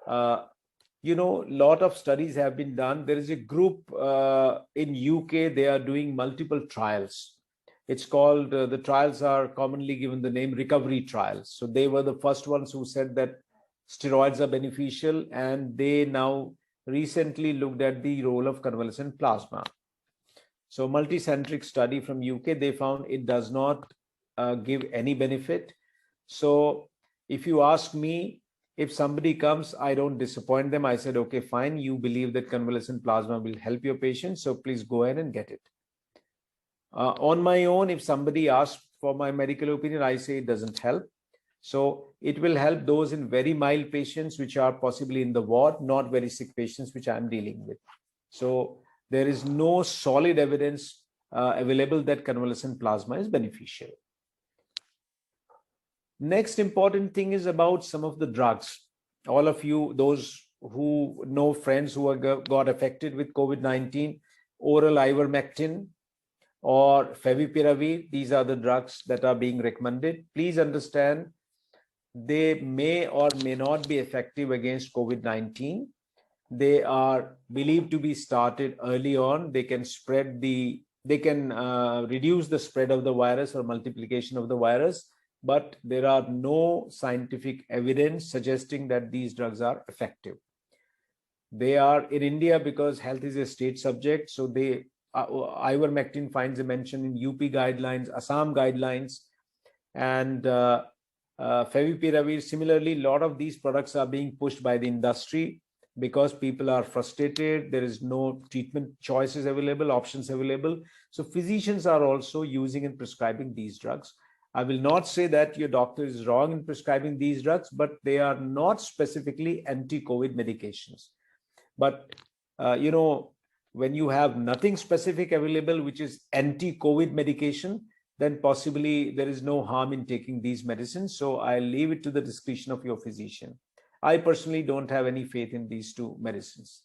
lot of studies have been done. There is a group in UK, they are doing multiple trials. It's called, the trials are commonly given the name recovery trials. So they were the first ones who said that steroids are beneficial, and they now recently looked at the role of convalescent plasma. So multicentric study from UK, they found it does not give any benefit. So if you ask me, if somebody comes, I don't disappoint them. I said, okay, fine, you believe that convalescent plasma will help your patient, so please go ahead and get it. On my own, if somebody asks for my medical opinion, I say it doesn't help. So it will help those in very mild patients, which are possibly in the ward, not very sick patients, which I'm dealing with. So there is no solid evidence available that convalescent plasma is beneficial. Next important thing is about some of the drugs. All of you, those who know friends who got affected with COVID-19, oral ivermectin or favipiravir, these are the drugs that are being recommended. Please understand, they may or may not be effective against COVID-19. They are believed to be started early on. They can reduce the spread of the virus or multiplication of the virus, but there are no scientific evidence suggesting that these drugs are effective. They are in India because health is a state subject. So ivermectin finds a mention in UP guidelines, Assam guidelines, and favipiravir. Similarly, a lot of these products are being pushed by the industry because people are frustrated. There is no treatment choices available, options available. So physicians are also using and prescribing these drugs. I will not say that your doctor is wrong in prescribing these drugs, but they are not specifically anti-COVID medications. But, when you have nothing specific available, which is anti-COVID medication, then possibly there is no harm in taking these medicines. So I'll leave it to the discretion of your physician. I personally don't have any faith in these two medicines.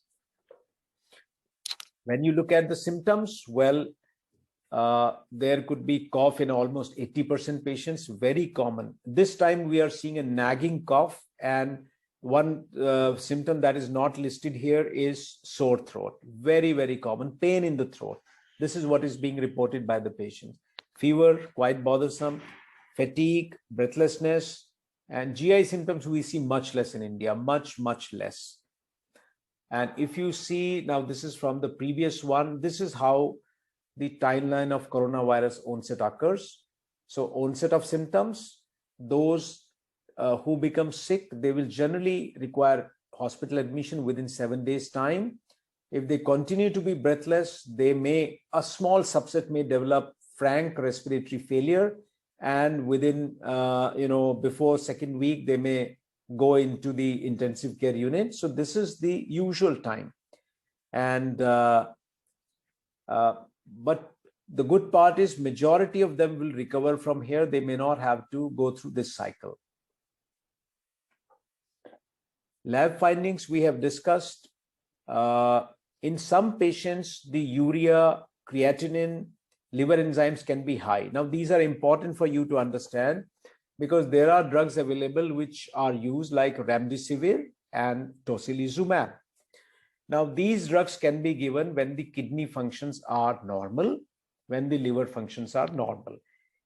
When you look at the symptoms, well, there could be cough in almost 80% patients, very common. This time we are seeing a nagging cough, and one symptom that is not listed here is sore throat. Very, very common. Pain in the throat. This is what is being reported by the patient. Fever, quite bothersome. Fatigue, breathlessness, And GI symptoms we see much less in India, much less. And if you see, now this is from the previous one, this is how the timeline of coronavirus onset occurs. So onset of symptoms, those who become sick, they will generally require hospital admission within 7 days time. If they continue to be breathless, a small subset may develop frank respiratory failure, and within before second week they may go into the intensive care unit. So this is the usual time. And but the good part is majority of them will recover from here. They may not have to go through this cycle. Lab findings we have discussed. In some patients, the urea, creatinine, liver enzymes can be high. Now, these are important for you to understand because there are drugs available which are used like remdesivir and tocilizumab. Now, these drugs can be given when the kidney functions are normal, when the liver functions are normal.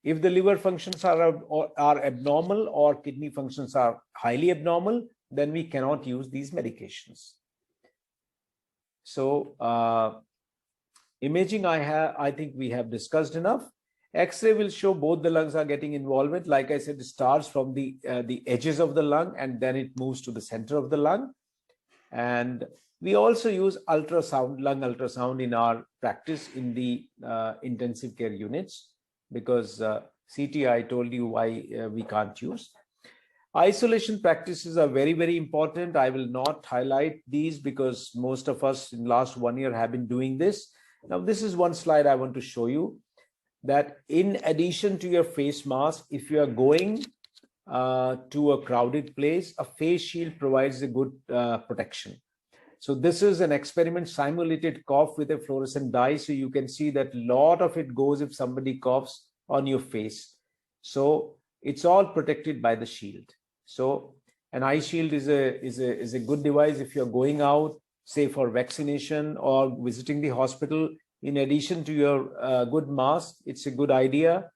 If the liver functions are abnormal or kidney functions are highly abnormal, then we cannot use these medications. So imaging, I think we have discussed enough. X-ray will show both the lungs are getting involvement. Like I said, it starts from the edges of the lung and then it moves to the center of the lung. And we also use ultrasound, lung ultrasound in our practice in the intensive care units because CT, I told you why we can't use. Isolation practices are very, very important. I will not highlight these because most of us in the last 1 year have been doing this. Now, this is one slide I want to show you that in addition to your face mask, if you are going to a crowded place, a face shield provides a good protection. So this is an experiment simulated cough with a fluorescent dye. So you can see that a lot of it goes if somebody coughs on your face. So it's all protected by the shield. So an eye shield is a good device if you're going out, say for vaccination or visiting the hospital. In addition to your good mask, it's a good idea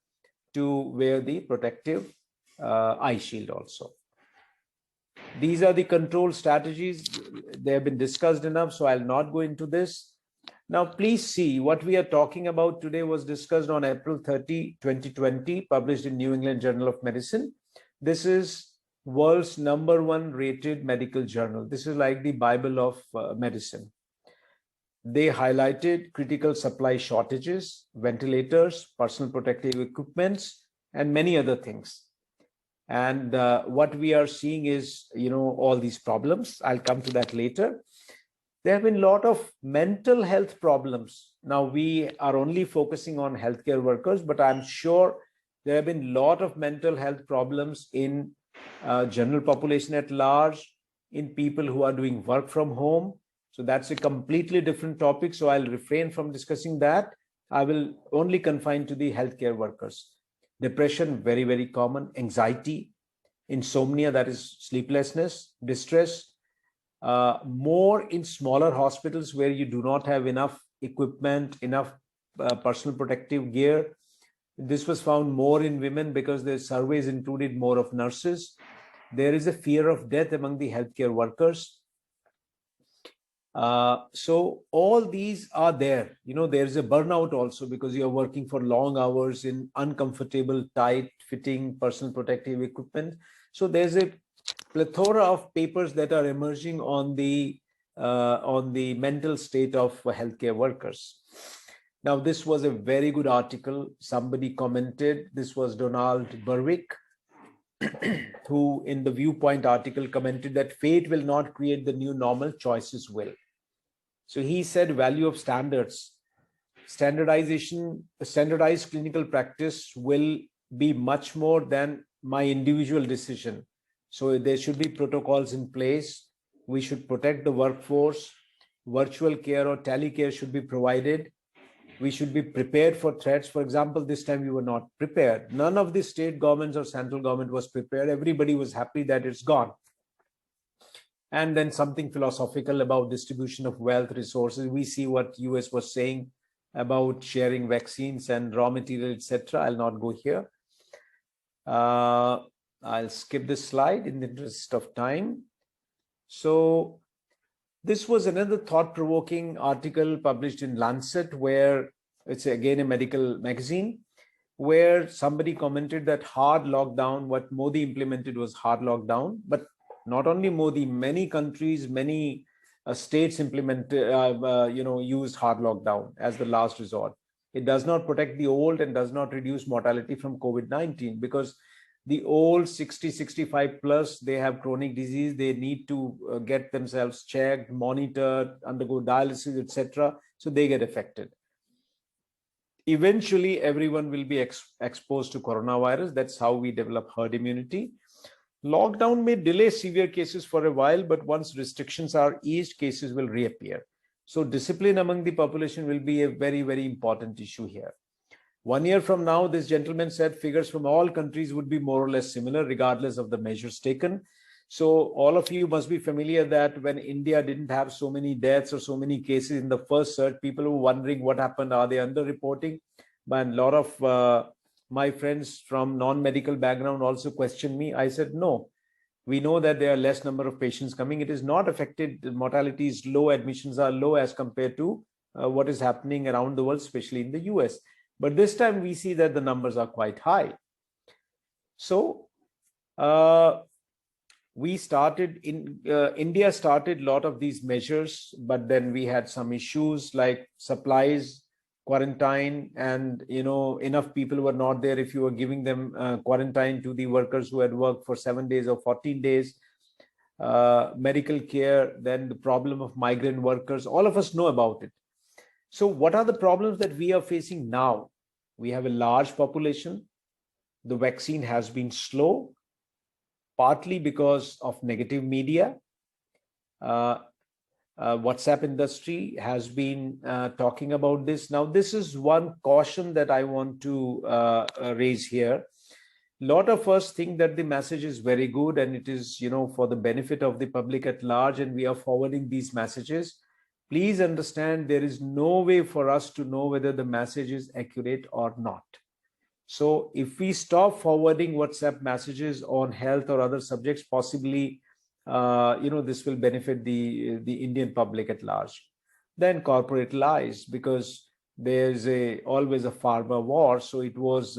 to wear the protective eye shield also. These are the control strategies. They have been discussed enough, so I'll not go into this. Now, please see what we are talking about today was discussed on April 30, 2020, published in New England Journal of Medicine. This is world's #1 rated medical journal. This is like the Bible of medicine. They highlighted critical supply shortages, ventilators, personal protective equipments, and many other things. And what we are seeing is, all these problems. I'll come to that later. There have been a lot of mental health problems. Now, we are only focusing on healthcare workers, but I'm sure there have been a lot of mental health problems in general population at large, in people who are doing work from home. So that's a completely different topic. So I'll refrain from discussing that. I will only confine to the healthcare workers. Depression, very, very common. Anxiety, insomnia, that is sleeplessness, distress. More in smaller hospitals where you do not have enough equipment, enough personal protective gear. This was found more in women because the surveys included more of nurses. There is a fear of death among the healthcare workers. So all these are there. There's a burnout also because you're working for long hours in uncomfortable, tight fitting personal protective equipment. So there's a plethora of papers that are emerging on the mental state of healthcare workers. Now, this was a very good article. Somebody commented. This was Donald Berwick, who in the Viewpoint article commented that fate will not create the new normal, choices will. So he said value of standards. Standardized clinical practice will be much more than my individual decision. So there should be protocols in place. We should protect the workforce. Virtual care or telecare should be provided. We should be prepared for threats. For example, this time we were not prepared. None of the state governments or central government was prepared. Everybody was happy that it's gone. And then something philosophical about distribution of wealth, resources. We see what US was saying about sharing vaccines and raw material, etc. I'll not go here. I'll skip this slide in the interest of time. So this was another thought-provoking article published in Lancet, where it's again a medical magazine, where somebody commented that hard lockdown, what Modi implemented was hard lockdown, but not only Modi, many countries, many states implemented, used hard lockdown as the last resort. It does not protect the old and does not reduce mortality from COVID-19, because the old 60, 65 plus, they have chronic disease. They need to get themselves checked, monitored, undergo dialysis, etc. So they get affected. Eventually, everyone will be exposed to coronavirus. That's how we develop herd immunity. Lockdown may delay severe cases for a while, but once restrictions are eased, cases will reappear. So discipline among the population will be a very, very important issue here. 1 year from now, this gentleman said figures from all countries would be more or less similar, regardless of the measures taken. So all of you must be familiar that when India didn't have so many deaths or so many cases in the first surge, people were wondering what happened. Are they underreporting? But a lot of my friends from non-medical background also questioned me. I said, no, we know that there are less number of patients coming. It is not affected. The mortality is low. Admissions are low as compared to what is happening around the world, especially in the US. But this time we see that the numbers are quite high. So we started in India started a lot of these measures, but then we had some issues like supplies, quarantine, and enough people were not there if you were giving them quarantine to the workers who had worked for 7 days or 14 days. Medical care, then the problem of migrant workers, all of us know about it. So what are the problems that we are facing now? We have a large population. The vaccine has been slow, partly because of negative media. WhatsApp industry has been talking about this. Now, this is one caution that I want to raise here. A lot of us think that the message is very good and it is, for the benefit of the public at large, and we are forwarding these messages. Please understand, there is no way for us to know whether the message is accurate or not. So if we stop forwarding WhatsApp messages on health or other subjects, possibly, this will benefit the Indian public at large. Then corporate lies, because there's always a pharma war. So it was,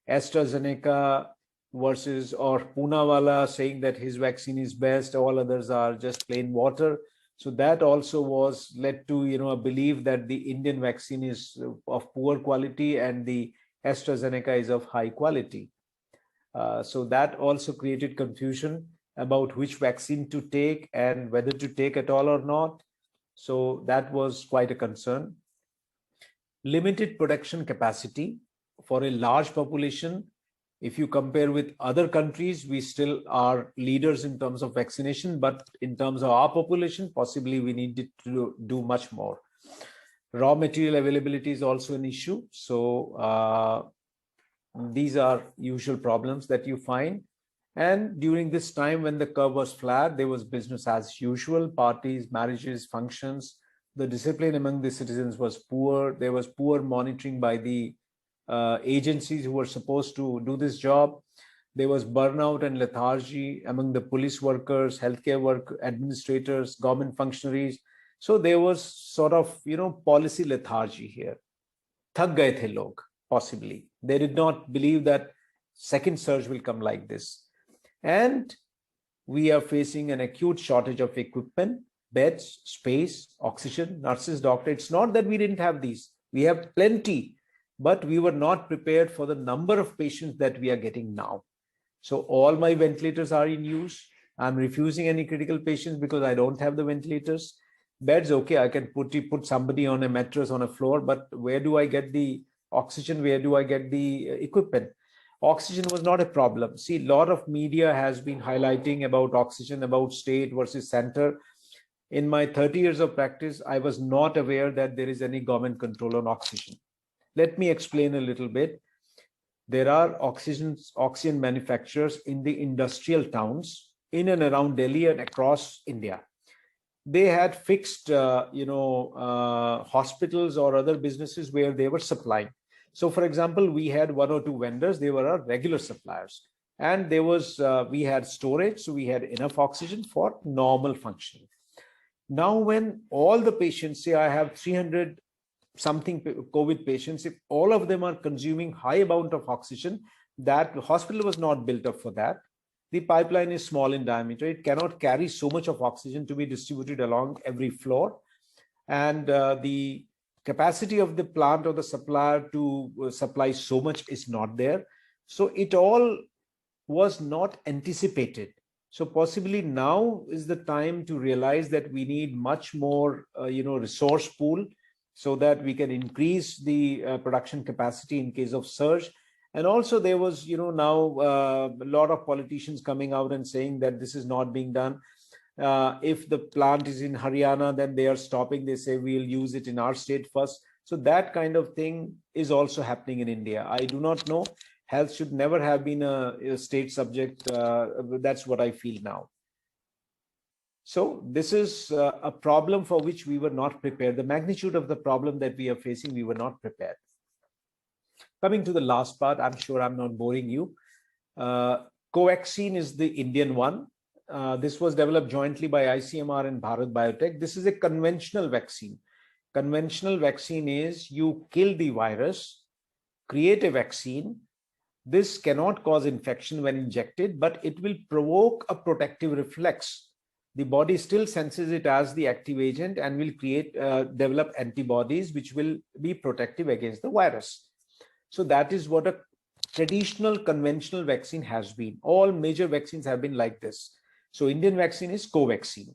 AstraZeneca versus, or Poonawalla saying that his vaccine is best, all others are just plain water. So that also was led to a belief that the Indian vaccine is of poor quality and the AstraZeneca is of high quality. So that also created confusion about which vaccine to take and whether to take at all or not. So that was quite a concern. Limited production capacity for a large population. If you compare with other countries, we still are leaders in terms of vaccination, but in terms of our population, possibly we need to do much more. Raw material availability is also an issue. So these are usual problems that you find. And during this time when the curve was flat, there was business as usual, parties, marriages, functions. The discipline among the citizens was poor. There was poor monitoring by the agencies who were supposed to do this job. There was burnout and lethargy among the police workers, healthcare work administrators, government functionaries. So there was sort of, policy lethargy here. Thak gaye the log, possibly. They did not believe that second surge will come like this. And we are facing an acute shortage of equipment, beds, space, oxygen, nurses, doctors. It's not that we didn't have these. We have plenty. But we were not prepared for the number of patients that we are getting now. So all my ventilators are in use. I'm refusing any critical patients because I don't have the ventilators. Beds, okay, I can put somebody on a mattress on a floor, but where do I get the oxygen? Where do I get the equipment? Oxygen was not a problem. See, a lot of media has been highlighting about oxygen, about state versus center. In my 30 years of practice, I was not aware that there is any government control on oxygen. Let me explain a little bit. There are oxygen manufacturers in the industrial towns in and around Delhi and across India. They had fixed, hospitals or other businesses where they were supplying. So for example, we had one or two vendors, they were our regular suppliers. And there was, we had storage, so we had enough oxygen for normal functioning. Now, when all the patients, say I have 300 something COVID patients, if all of them are consuming high amount of oxygen, that hospital was not built up for that. The pipeline is small in diameter. It cannot carry so much of oxygen to be distributed along every floor. And the capacity of the plant or the supplier to supply so much is not there. So it all was not anticipated. So possibly now is the time to realize that we need much more, resource pool, so that we can increase the production capacity in case of surge. And also there was, now a lot of politicians coming out and saying that this is not being done. If the plant is in Haryana, then they are stopping. They say we'll use it in our state first. So that kind of thing is also happening in India. I do not know. Health should never have been a state subject. That's what I feel now. So this is a problem for which we were not prepared. The magnitude of the problem that we are facing, we were not prepared. Coming to the last part, I'm sure I'm not boring you. Covaxin is the Indian one. This was developed jointly by ICMR and Bharat Biotech. This is a conventional vaccine. Conventional vaccine is you kill the virus, create a vaccine. This cannot cause infection when injected, but it will provoke a protective reflex. The body still senses it as the active agent and will develop antibodies which will be protective against the virus. So that is what a traditional conventional vaccine has been. All major vaccines have been like this. So Indian vaccine is Covaxin.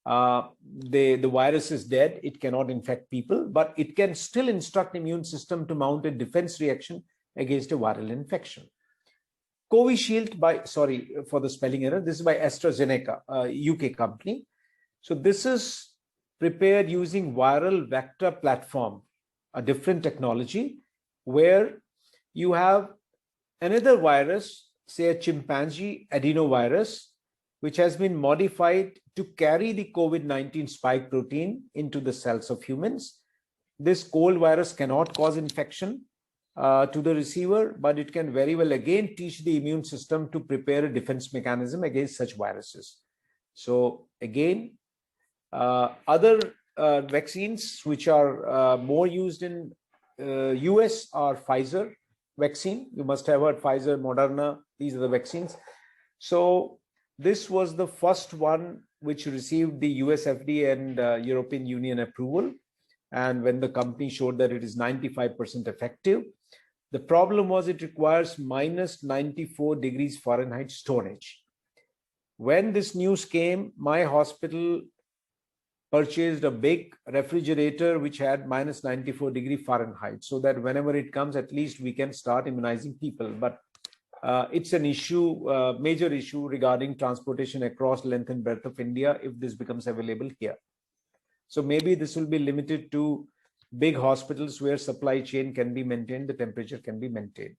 The virus is dead. It cannot infect people, but it can still instruct immune system to mount a defense reaction against a viral infection. Covishield sorry for the spelling error, this is by AstraZeneca, UK company. So this is prepared using viral vector platform, a different technology, where you have another virus, say a chimpanzee adenovirus, which has been modified to carry the COVID-19 spike protein into the cells of humans. This cold virus cannot cause infection to the receiver, but it can very well again teach the immune system to prepare a defense mechanism against such viruses. So again, other vaccines which are more used in US are Pfizer vaccine. You must have heard Pfizer, Moderna, these are the vaccines. So this was the first one which received the US FDA and European Union approval. And when the company showed that it is 95% effective, the problem was it requires minus 94 degrees Fahrenheit storage. When this news came, my hospital purchased a big refrigerator which had minus 94 degree Fahrenheit, so that whenever it comes, at least we can start immunizing people. But it's an issue, major issue regarding transportation across length and breadth of India if this becomes available here. So maybe this will be limited to big hospitals where supply chain can be maintained, the temperature can be maintained.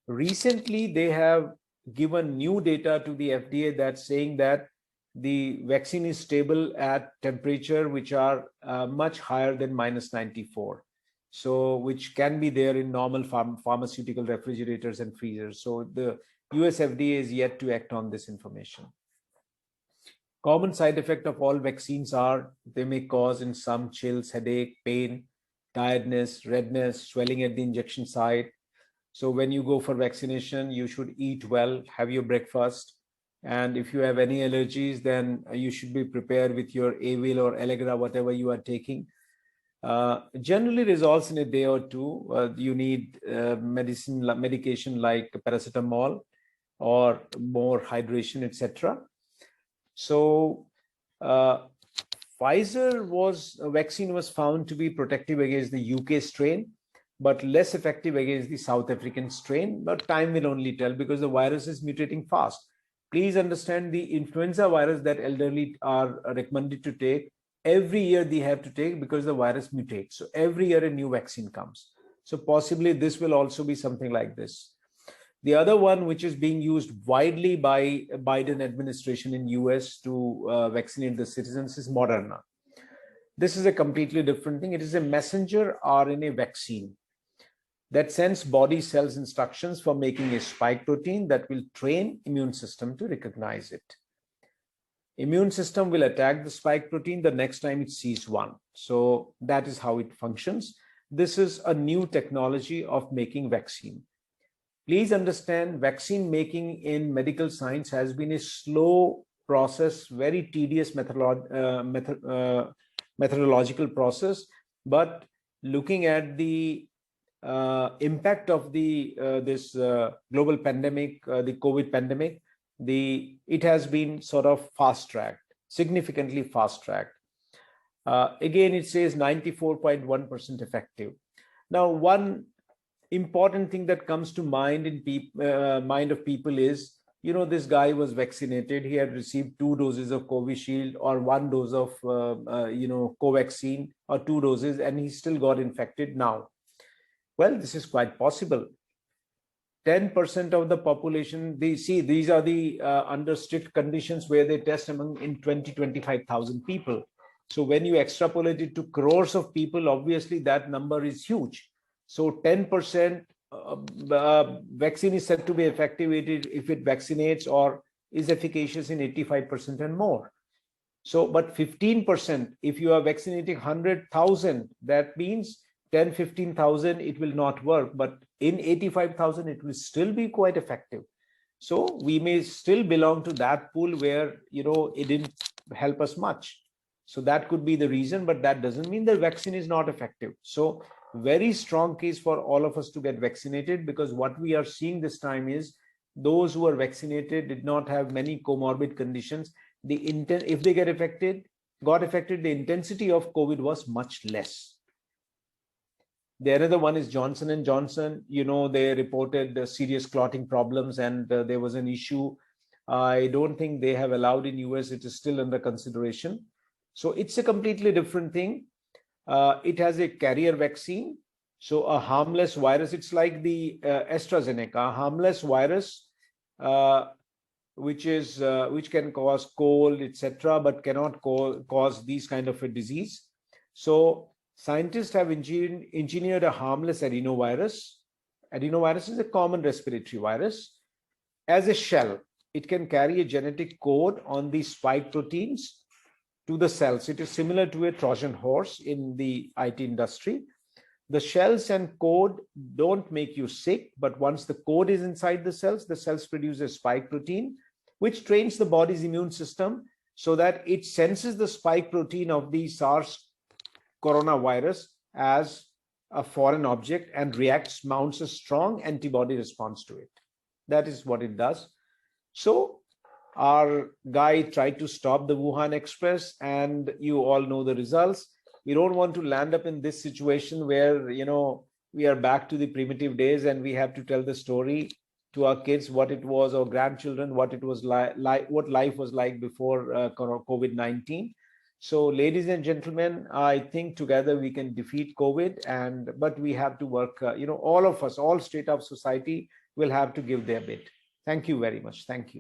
Recently, they have given new data to the FDA that's saying that the vaccine is stable at temperature which are much higher than minus 94. So which can be there in normal pharmaceutical refrigerators and freezers. So the US FDA is yet to act on this information. Common side effect of all vaccines are they may cause in some chills, headache, pain, tiredness, redness, swelling at the injection site. So when you go for vaccination, you should eat well, have your breakfast. And if you have any allergies, then you should be prepared with your Avil or Allegra, whatever you are taking. Generally resolves in a day or two. You need medication like paracetamol or more hydration, etc. So Pfizer vaccine was found to be protective against the UK strain, but less effective against the South African strain. But time will only tell because the virus is mutating fast. Please understand the influenza virus that elderly are recommended to take. Every year they have to take because the virus mutates. So every year a new vaccine comes. So possibly this will also be something like this. The other one, which is being used widely by Biden administration in US to vaccinate the citizens, is Moderna. This is a completely different thing. It is a messenger RNA vaccine. that sends body cells instructions for making a spike protein that will train immune system to recognize it. Immune system will attack the spike protein the next time it sees one. So that is how it functions. This is a new technology of making vaccine. Please understand, vaccine making in medical science has been a slow process, very tedious methodological process. But looking at the impact of this global pandemic, the COVID pandemic, it has been sort of fast-tracked, significantly fast-tracked. Again, it says 94.1% effective. Now, one important thing that comes to mind in mind of people is, this guy was vaccinated. He had received 2 doses of Covishield or 1 dose of, Covaxin, or 2 doses, and he still got infected now. Well, this is quite possible. 10% of the population, these are the under strict conditions where they test in 20-25,000 people. So when you extrapolate it to crores of people, obviously that number is huge. So 10% vaccine is said to be effective if it vaccinates or is efficacious in 85% and more. So, but 15%, if you are vaccinating 100,000, that means 10-15,000, it will not work, but in 85,000, it will still be quite effective. So we may still belong to that pool where, it didn't help us much. So that could be the reason, but that doesn't mean the vaccine is not effective. So very strong case for all of us to get vaccinated, because what we are seeing this time is those who are vaccinated did not have many comorbid conditions. If they got affected, the intensity of COVID was much less. The other one is Johnson & Johnson. They reported serious clotting problems, and there was an issue. I don't think they have allowed in US. It is still under consideration. So it's a completely different thing. It has a carrier vaccine. So a harmless virus, it's like the AstraZeneca, a harmless virus, which can cause cold, etc., but cannot cause these kind of a disease. So scientists have engineered a harmless adenovirus. Adenovirus is a common respiratory virus. As a shell, it can carry a genetic code on the spike proteins to the cells. It is similar to a Trojan horse in the IT industry. The shells and code don't make you sick, but once the code is inside the cells produce a spike protein, which trains the body's immune system so that it senses the spike protein of the SARS coronavirus as a foreign object and mounts a strong antibody response to it. That is what it does. So our guy tried to stop the Wuhan Express, and you all know the results. We don't want to land up in this situation where, we are back to the primitive days and we have to tell the story to our kids what it was, or grandchildren, what it was like, what life was like before COVID-19. So, ladies and gentlemen, I think together we can defeat COVID, but we have to work, all of us, all strata of society will have to give their bit. Thank you very much. Thank you.